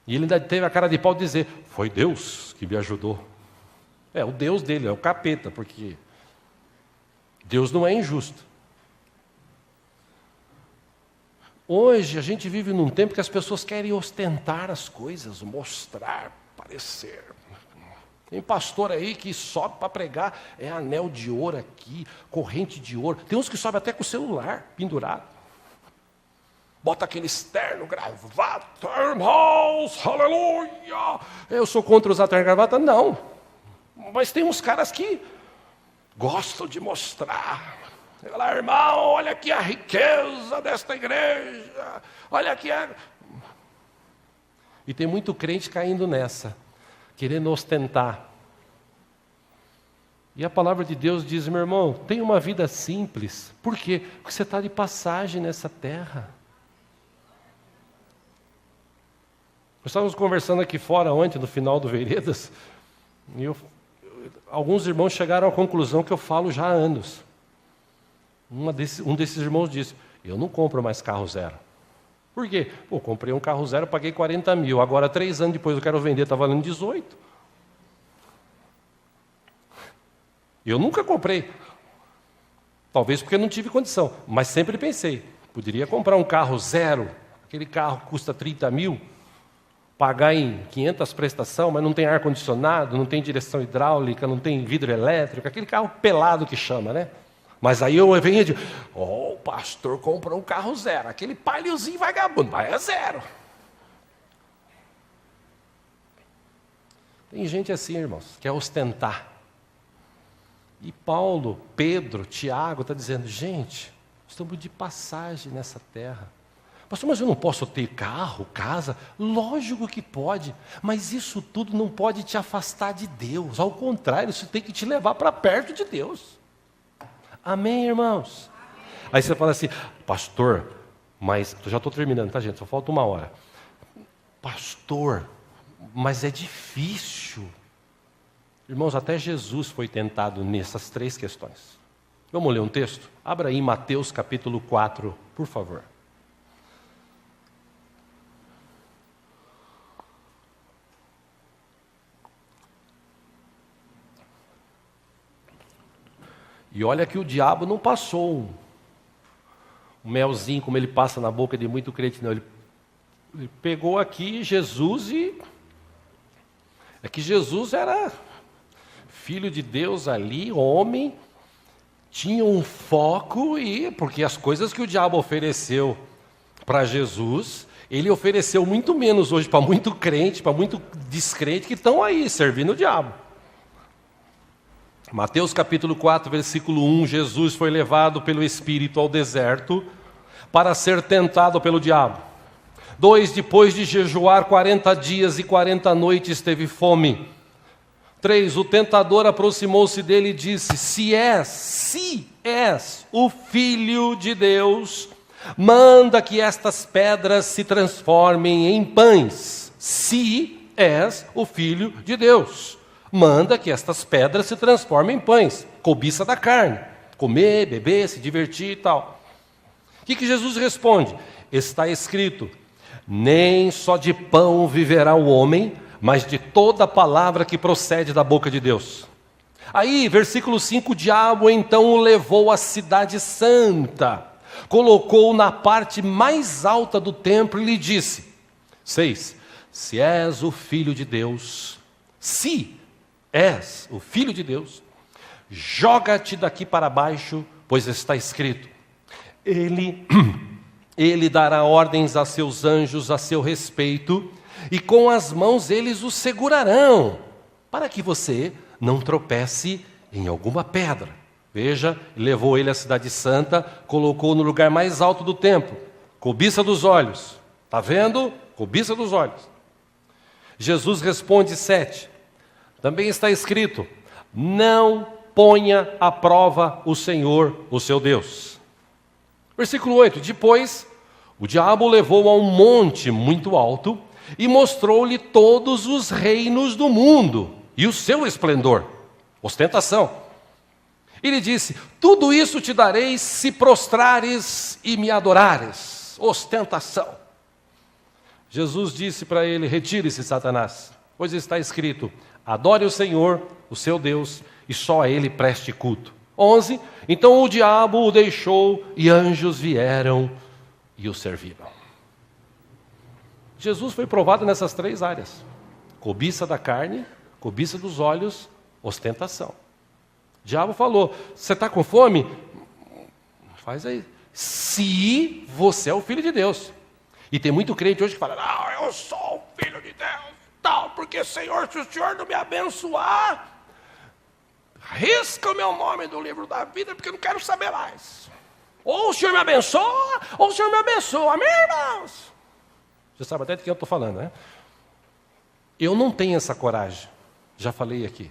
e ele ainda teve a cara de pau de dizer, foi Deus que me ajudou. É, o Deus dele, é o capeta, porque Deus não é injusto. Hoje a gente vive num tempo que as pessoas querem ostentar as coisas, mostrar, parecer. Tem pastor aí que sobe para pregar, é anel de ouro aqui, corrente de ouro. Tem uns que sobem até com o celular pendurado. Bota aquele externo, gravata, irmãos, aleluia. Eu sou contra usar terno e gravata? Não. Mas tem uns caras que gostam de mostrar. Fala, irmão, olha aqui a riqueza desta igreja. Olha aqui a... E tem muito crente caindo nessa, querendo ostentar. E a palavra de Deus diz, meu irmão, tenha uma vida simples. Por quê? Porque você está de passagem nessa terra. Nós estávamos conversando aqui fora ontem, no final do Veredas, e alguns irmãos chegaram à conclusão que eu falo já há anos. Um desses irmãos disse, eu não compro mais carro zero. Por quê? Pô, comprei um carro zero, paguei 40 mil, agora 3 anos depois eu quero vender, está valendo 18. Eu nunca comprei. Talvez porque não tive condição, mas sempre pensei, poderia comprar um carro zero, aquele carro que custa 30 mil, pagar em 500 prestações, mas não tem ar-condicionado, não tem direção hidráulica, não tem vidro elétrico, aquele carro pelado que chama, né? Mas aí eu venho e digo, o pastor comprou um carro zero, aquele paliozinho vagabundo, mas é zero. Tem gente assim, irmãos, que quer ostentar. E Paulo, Pedro, Tiago está dizendo, gente, estamos de passagem nessa terra. Pastor, mas eu não posso ter carro, casa? Lógico que pode, mas isso tudo não pode te afastar de Deus. Ao contrário, isso tem que te levar para perto de Deus. Amém, irmãos? Aí você fala assim, pastor, mas eu já estou terminando, tá, gente? Só falta 1 hora. Pastor, mas é difícil. Irmãos, até Jesus foi tentado nessas 3 questões. Vamos ler um texto? Abra aí Mateus capítulo 4, por favor. E olha que o diabo não passou um melzinho como ele passa na boca de muito crente, não. Ele pegou aqui Jesus e... É que Jesus era filho de Deus ali, homem, tinha um foco, e porque as coisas que o diabo ofereceu para Jesus, ele ofereceu muito menos hoje para muito crente, para muito descrente que estão aí servindo o diabo. Mateus capítulo 4, versículo 1, Jesus foi levado pelo Espírito ao deserto para ser tentado pelo diabo. 2, depois de jejuar 40 dias e 40 noites, teve fome. 3, o tentador aproximou-se dele e disse, se és o Filho de Deus, manda que estas pedras se transformem em pães. Se és o Filho de Deus, manda que estas pedras se transformem em pães. Cobiça da carne, comer, beber, se divertir e tal. O que Jesus responde? Está escrito, nem só de pão viverá o homem, mas de toda palavra que procede da boca de Deus. Aí, versículo 5, o diabo então o levou à cidade santa, colocou-o na parte mais alta do templo e lhe disse, 6, se és o Filho de Deus, se és o Filho de Deus, joga-te daqui para baixo, pois está escrito, Ele dará ordens a seus anjos a seu respeito, e com as mãos eles o segurarão, para que você não tropece em alguma pedra. Veja, levou ele à cidade santa, colocou no lugar mais alto do templo, cobiça dos olhos. Está vendo? Cobiça dos olhos. Jesus responde 7. Também está escrito, não ponha à prova o Senhor, o seu Deus. Versículo 8, depois o diabo o levou a um monte muito alto e mostrou-lhe todos os reinos do mundo e o seu esplendor, ostentação. Ele disse, tudo isso te darei se prostrares e me adorares, ostentação. Jesus disse para ele, retire-se, Satanás, pois está escrito, adore o Senhor, o seu Deus, e só a Ele preste culto. 11, então o diabo o deixou e anjos vieram e o serviram. Jesus foi provado nessas 3 áreas. Cobiça da carne, cobiça dos olhos, ostentação. O diabo falou, você está com fome? Faz aí. Se você é o Filho de Deus. E tem muito crente hoje que fala, não, eu sou o Filho de Deus, tal, porque Senhor, se o Senhor não me abençoar, risca o meu nome do livro da vida, porque eu não quero saber mais. Ou o Senhor me abençoa, ou o Senhor me abençoa. Amém, irmãos? Você sabe até de quem eu estou falando, né? Eu não tenho essa coragem. Já falei aqui.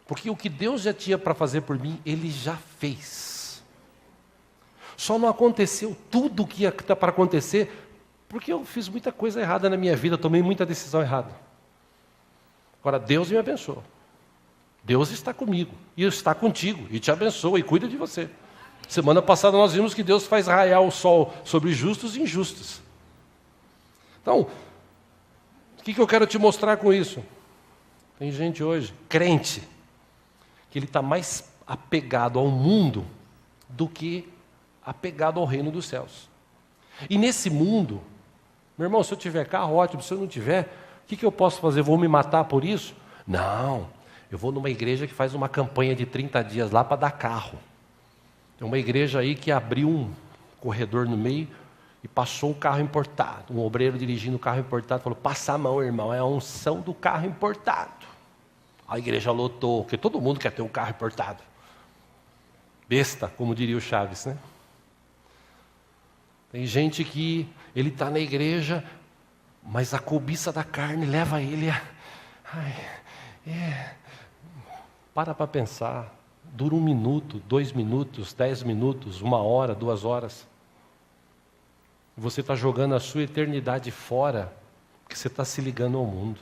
Porque o que Deus já tinha para fazer por mim, Ele já fez. Só não aconteceu tudo o que ia para acontecer, porque eu fiz muita coisa errada na minha vida, tomei muita decisão errada. Agora, Deus me abençoou. Deus está comigo, e está contigo, e te abençoa, e cuida de você. Semana passada nós vimos que Deus faz raiar o sol sobre justos e injustos. Então, o que eu quero te mostrar com isso? Tem gente hoje, crente, que ele está mais apegado ao mundo do que apegado ao reino dos céus. E nesse mundo, meu irmão, se eu tiver carro, ótimo, se eu não tiver, o que eu posso fazer? Vou me matar por isso? Não, eu vou numa igreja que faz uma campanha de 30 dias lá para dar carro. Tem uma igreja aí que abriu um corredor no meio e passou um carro importado. Um obreiro dirigindo o carro importado falou, passa a mão, irmão, é a unção do carro importado. A igreja lotou, porque todo mundo quer ter um carro importado. Besta, como diria o Chaves, né? Tem gente que ele está na igreja, mas a cobiça da carne leva ele a... Para pensar. Dura 1 minuto, 2 minutos, 10 minutos, 1 hora, 2 horas. Você está jogando a sua eternidade fora, porque você está se ligando ao mundo.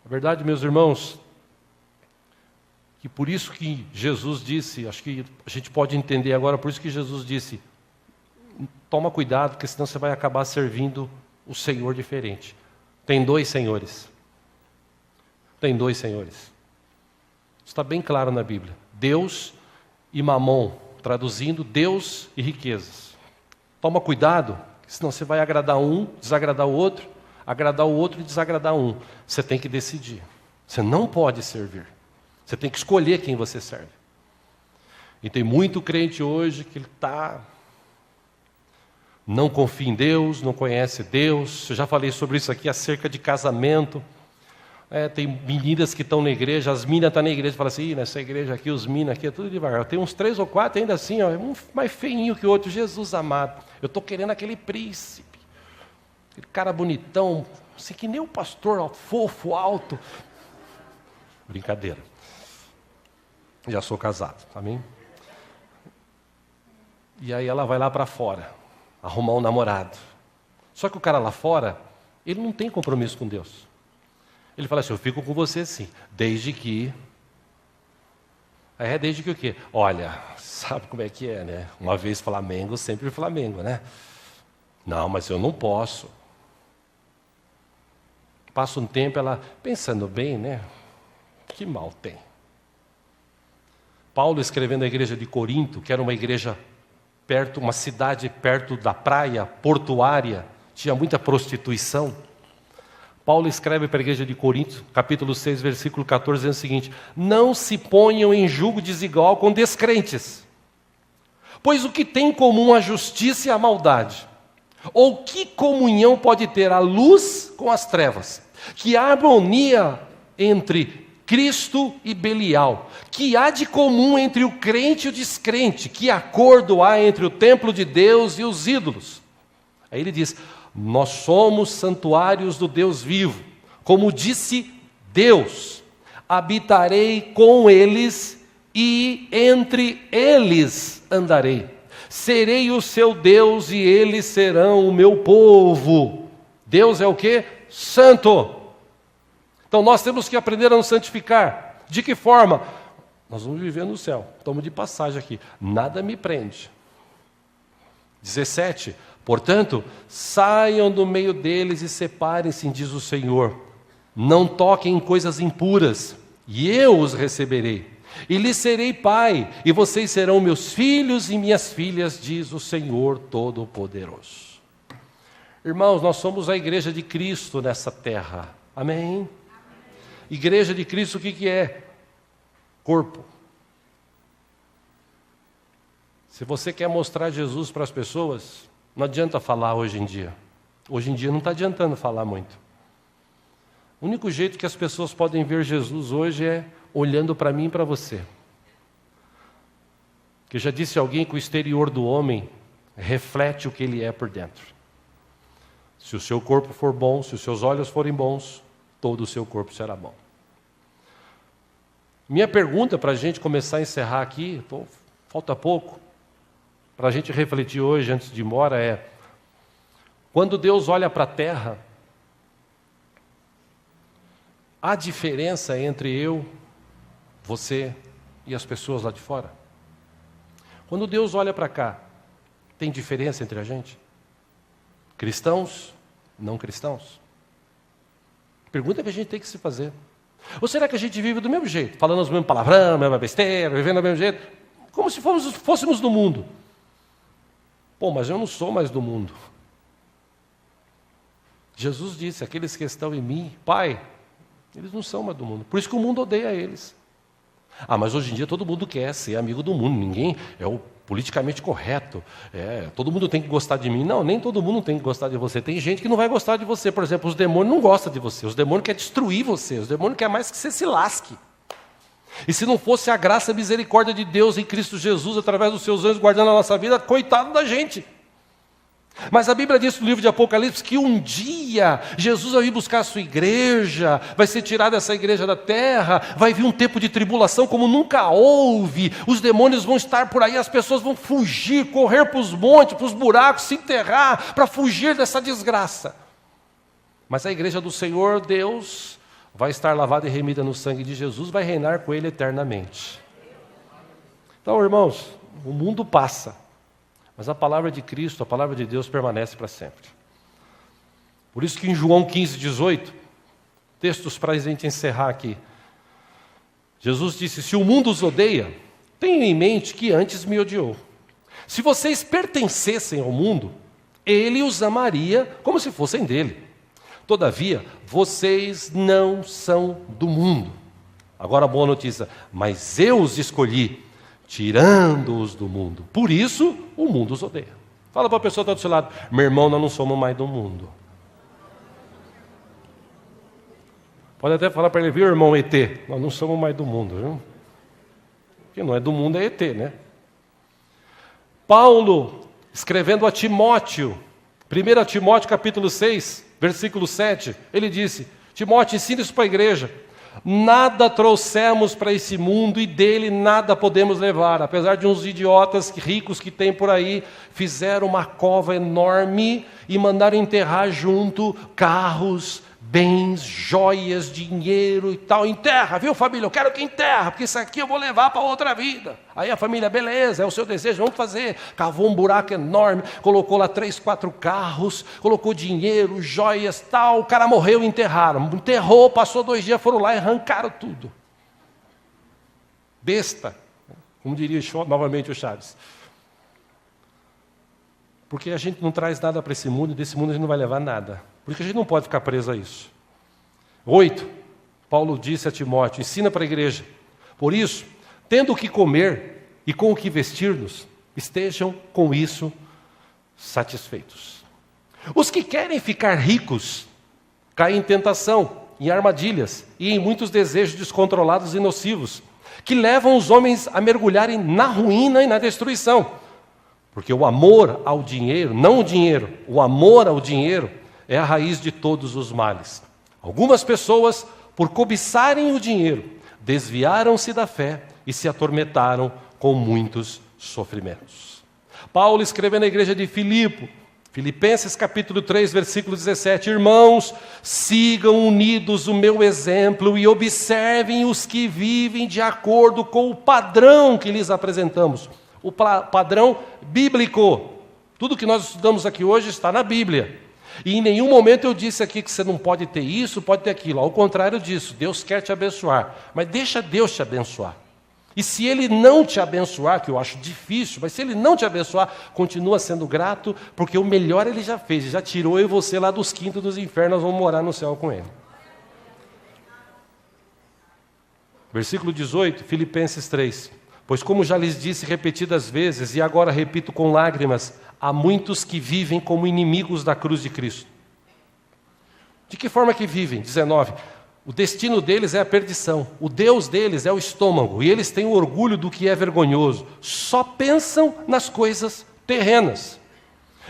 A verdade, meus irmãos, que por isso que Jesus disse, acho que a gente pode entender agora, por isso que Jesus disse, toma cuidado, porque senão você vai acabar servindo o Senhor diferente. Tem 2 senhores. Tem 2 senhores. Isso está bem claro na Bíblia. Deus e Mamon, traduzindo, Deus e riquezas. Toma cuidado, senão você vai agradar um, desagradar o outro e desagradar um. Você tem que decidir. Você não pode servir. Você tem que escolher quem você serve. E tem muito crente hoje que ele não confia em Deus, não conhece Deus. Eu já falei sobre isso aqui acerca de casamento. Tem meninas que estão na igreja, as meninas estão na igreja e falam assim, nessa igreja aqui, os meninos aqui, é tudo devagar. Tem uns 3 ou 4 ainda assim, um mais feinho que o outro. Jesus amado, eu estou querendo aquele príncipe, aquele cara bonitão, assim que nem o pastor, fofo, alto. Brincadeira. Já sou casado, amém? E aí ela vai lá para fora, arrumar um namorado. Só que o cara lá fora, ele não tem compromisso com Deus. Ele fala assim, eu fico com você sim, desde que... desde que o quê? Olha, sabe como é que é, né? Uma vez Flamengo, sempre Flamengo, né? Não, mas eu não posso. Passa um tempo, ela, pensando bem, né? Que mal tem. Paulo escrevendo a igreja de Corinto, que era uma igreja perto, uma cidade perto da praia, portuária, tinha muita prostituição. Paulo escreve para a igreja de Corinto, capítulo 6, versículo 14, dizendo o seguinte, não se ponham em julgo desigual com descrentes, pois o que tem em comum a justiça e a maldade? Ou que comunhão pode ter a luz com as trevas? Que harmonia entre Cristo e Belial? Que há de comum entre o crente e o descrente? Que acordo há entre o templo de Deus e os ídolos? Aí ele diz, nós somos santuários do Deus vivo. Como disse Deus, habitarei com eles e entre eles andarei. Serei o seu Deus e eles serão o meu povo. Deus é o quê? Santo. Então nós temos que aprender a nos santificar. De que forma? Nós vamos viver no céu. Estamos de passagem aqui. Nada me prende. 17. Portanto, saiam do meio deles e separem-se, diz o Senhor. Não toquem em coisas impuras, e eu os receberei. E lhes serei pai, e vocês serão meus filhos e minhas filhas, diz o Senhor Todo-Poderoso. Irmãos, nós somos a igreja de Cristo nessa terra. Amém? Igreja de Cristo, o que é? Corpo. Se você quer mostrar Jesus para as pessoas, não adianta falar hoje em dia. Hoje em dia não está adiantando falar muito. O único jeito que as pessoas podem ver Jesus hoje é olhando para mim e para você. Que já disse alguém que o exterior do homem reflete o que ele é por dentro. Se o seu corpo for bom, se os seus olhos forem bons, todo o seu corpo será bom. Minha pergunta para a gente começar a encerrar aqui, falta pouco, para a gente refletir hoje, antes de ir embora, é: quando Deus olha para a terra, há diferença entre eu, você e as pessoas lá de fora? Quando Deus olha para cá, tem diferença entre a gente? Cristãos, não cristãos? Pergunta que a gente tem que se fazer. Ou será que a gente vive do mesmo jeito, falando os mesmos palavrão, mesma besteira, vivendo do mesmo jeito, como se fôssemos do mundo? Pô, mas eu não sou mais do mundo. Jesus disse, aqueles que estão em mim, Pai, eles não são mais do mundo. Por isso que o mundo odeia eles. Ah, mas hoje em dia todo mundo quer ser amigo do mundo. Ninguém é o politicamente correto. Todo mundo tem que gostar de mim. Não, nem todo mundo tem que gostar de você. Tem gente que não vai gostar de você. Por exemplo, os demônios não gostam de você. Os demônios querem destruir você. Os demônios querem mais que você se lasque. E se não fosse a graça e a misericórdia de Deus em Cristo Jesus, através dos seus anjos guardando a nossa vida, coitado da gente. Mas a Bíblia diz no livro de Apocalipse que um dia Jesus vai vir buscar a sua igreja, vai ser tirada essa igreja da terra, vai vir um tempo de tribulação como nunca houve, os demônios vão estar por aí, as pessoas vão fugir, correr para os montes, para os buracos, se enterrar, para fugir dessa desgraça. Mas a igreja do Senhor, Deus, vai estar lavada e remida no sangue de Jesus, vai reinar com Ele eternamente. Então, irmãos, o mundo passa, mas a palavra de Cristo, a palavra de Deus permanece para sempre. Por isso que em João 15:18, textos para a gente encerrar aqui, Jesus disse: se o mundo os odeia, tenham em mente que antes me odiou. Se vocês pertencessem ao mundo, ele os amaria como se fossem dele. Todavia, vocês não são do mundo. Agora a boa notícia: mas eu os escolhi, tirando-os do mundo. Por isso, o mundo os odeia. Fala para a pessoa que está do seu lado: meu irmão, nós não somos mais do mundo. Pode até falar para ele: viu, irmão ET, nós não somos mais do mundo, viu? Porque não é do mundo, é ET, né? Paulo, escrevendo a Timóteo, 1 Timóteo capítulo 6, versículo 7, ele disse: Timóteo, ensina isso para a igreja. Nada trouxemos para esse mundo e dele nada podemos levar. Apesar de uns idiotas ricos que tem por aí, fizeram uma cova enorme e mandaram enterrar junto carros, bens, joias, dinheiro e tal. Enterra, viu, família? Eu quero que enterra, porque isso aqui eu vou levar para outra vida. Aí a família: beleza, é o seu desejo, vamos fazer. Cavou um buraco enorme, colocou lá 3, 4 carros, colocou dinheiro, joias, tal. O cara morreu e enterraram. Enterrou, passou 2 dias, foram lá e arrancaram tudo. Besta, como diria novamente o Chaves. Porque a gente não traz nada para esse mundo, e desse mundo a gente não vai levar nada. Por isso a gente não pode ficar preso a isso. 8, Paulo disse a Timóteo: ensina para a igreja. Por isso, tendo o que comer e com o que vestir-nos, estejam com isso satisfeitos. Os que querem ficar ricos caem em tentação, em armadilhas e em muitos desejos descontrolados e nocivos, que levam os homens a mergulharem na ruína e na destruição. Porque o amor ao dinheiro, não o dinheiro, o amor ao dinheiro é a raiz de todos os males. Algumas pessoas, por cobiçarem o dinheiro, desviaram-se da fé e se atormentaram com muitos sofrimentos. Paulo, escrevendo à igreja de Filipenses capítulo 3, versículo 17: irmãos, sigam unidos o meu exemplo e observem os que vivem de acordo com o padrão que lhes apresentamos. O padrão bíblico. Tudo que nós estudamos aqui hoje está na Bíblia. E em nenhum momento eu disse aqui que você não pode ter isso, pode ter aquilo. Ao contrário disso, Deus quer te abençoar. Mas deixa Deus te abençoar. E se Ele não te abençoar, que eu acho difícil, mas se Ele não te abençoar, continua sendo grato, porque o melhor Ele já fez. Ele já tirou eu e você lá dos quintos dos infernos, nós vamos morar no céu com Ele. Versículo 18, Filipenses 3. Pois como já lhes disse repetidas vezes, e agora repito com lágrimas, há muitos que vivem como inimigos da cruz de Cristo. De que forma que vivem? 19. O destino deles é a perdição. O Deus deles é o estômago. E eles têm o orgulho do que é vergonhoso. Só pensam nas coisas terrenas.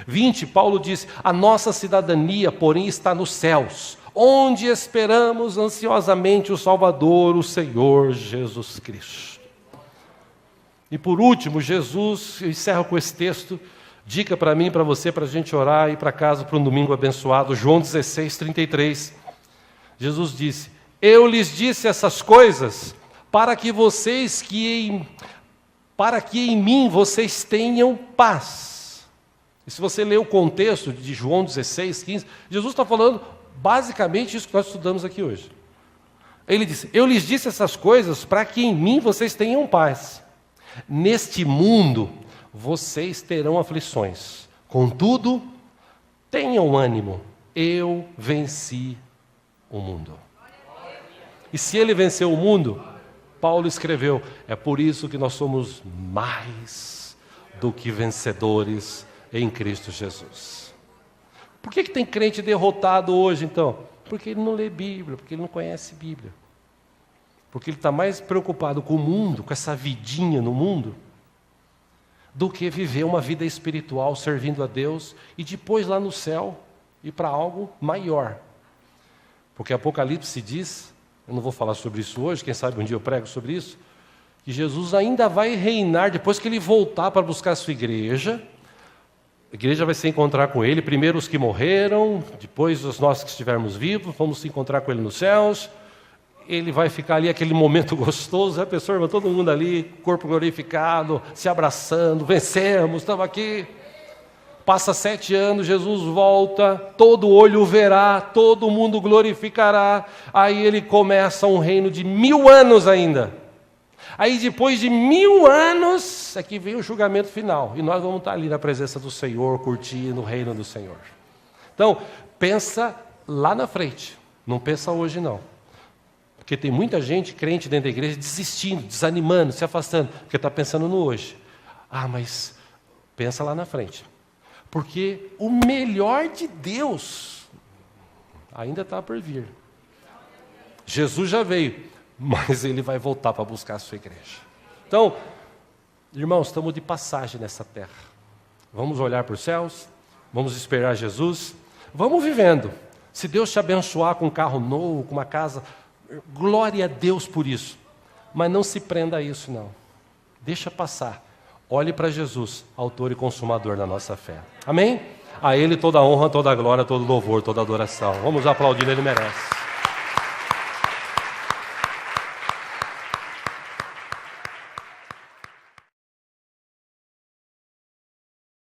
20. Paulo diz: a nossa cidadania, porém, está nos céus, onde esperamos ansiosamente o Salvador, o Senhor Jesus Cristo. E por último, Jesus, eu encerro com esse texto, dica para mim e para você, para a gente orar e ir para casa para um domingo abençoado. João 16, 33. Jesus disse: eu lhes disse essas coisas para que em mim vocês tenham paz. E se você ler o contexto de João 16, 15, Jesus está falando basicamente isso que nós estudamos aqui hoje. Ele disse: eu lhes disse essas coisas para que em mim vocês tenham paz. Neste mundo vocês terão aflições. Contudo, tenham ânimo. Eu venci o mundo. E se ele venceu o mundo, Paulo escreveu: é por isso que nós somos mais do que vencedores em Cristo Jesus. Por que tem crente derrotado hoje, então? Porque ele não lê Bíblia, porque ele não conhece Bíblia. Porque ele está mais preocupado com o mundo, com essa vidinha no mundo, do que viver uma vida espiritual servindo a Deus e depois lá no céu ir para algo maior. Porque Apocalipse diz, eu não vou falar sobre isso hoje, quem sabe um dia eu prego sobre isso, que Jesus ainda vai reinar depois que ele voltar para buscar a sua igreja. A igreja vai se encontrar com ele, primeiro os que morreram, depois nós que estivermos vivos, vamos se encontrar com ele nos céus. Ele vai ficar ali aquele momento gostoso, a pessoa, todo mundo ali, corpo glorificado, se abraçando, vencemos, estamos aqui. Passa 7 anos, Jesus volta, todo olho o verá, todo mundo glorificará. Aí ele começa um reino de 1000 anos ainda. Aí depois de 1000 anos, é que vem o julgamento final. E nós vamos estar ali na presença do Senhor, curtindo o reino do Senhor. Então, pensa lá na frente, não pensa hoje não. Porque tem muita gente crente dentro da igreja desistindo, desanimando, se afastando, porque está pensando no hoje. Ah, mas pensa lá na frente. Porque o melhor de Deus ainda está por vir. Jesus já veio, mas ele vai voltar para buscar a sua igreja. Então, irmãos, estamos de passagem nessa terra. Vamos olhar para os céus, vamos esperar Jesus, vamos vivendo. Se Deus te abençoar com um carro novo, com uma casa, glória a Deus por isso. Mas não se prenda a isso, não. Deixa passar. Olhe para Jesus, autor e consumador da nossa fé. Amém? A Ele toda a honra, toda a glória, todo o louvor, toda a adoração. Vamos aplaudir, Ele merece.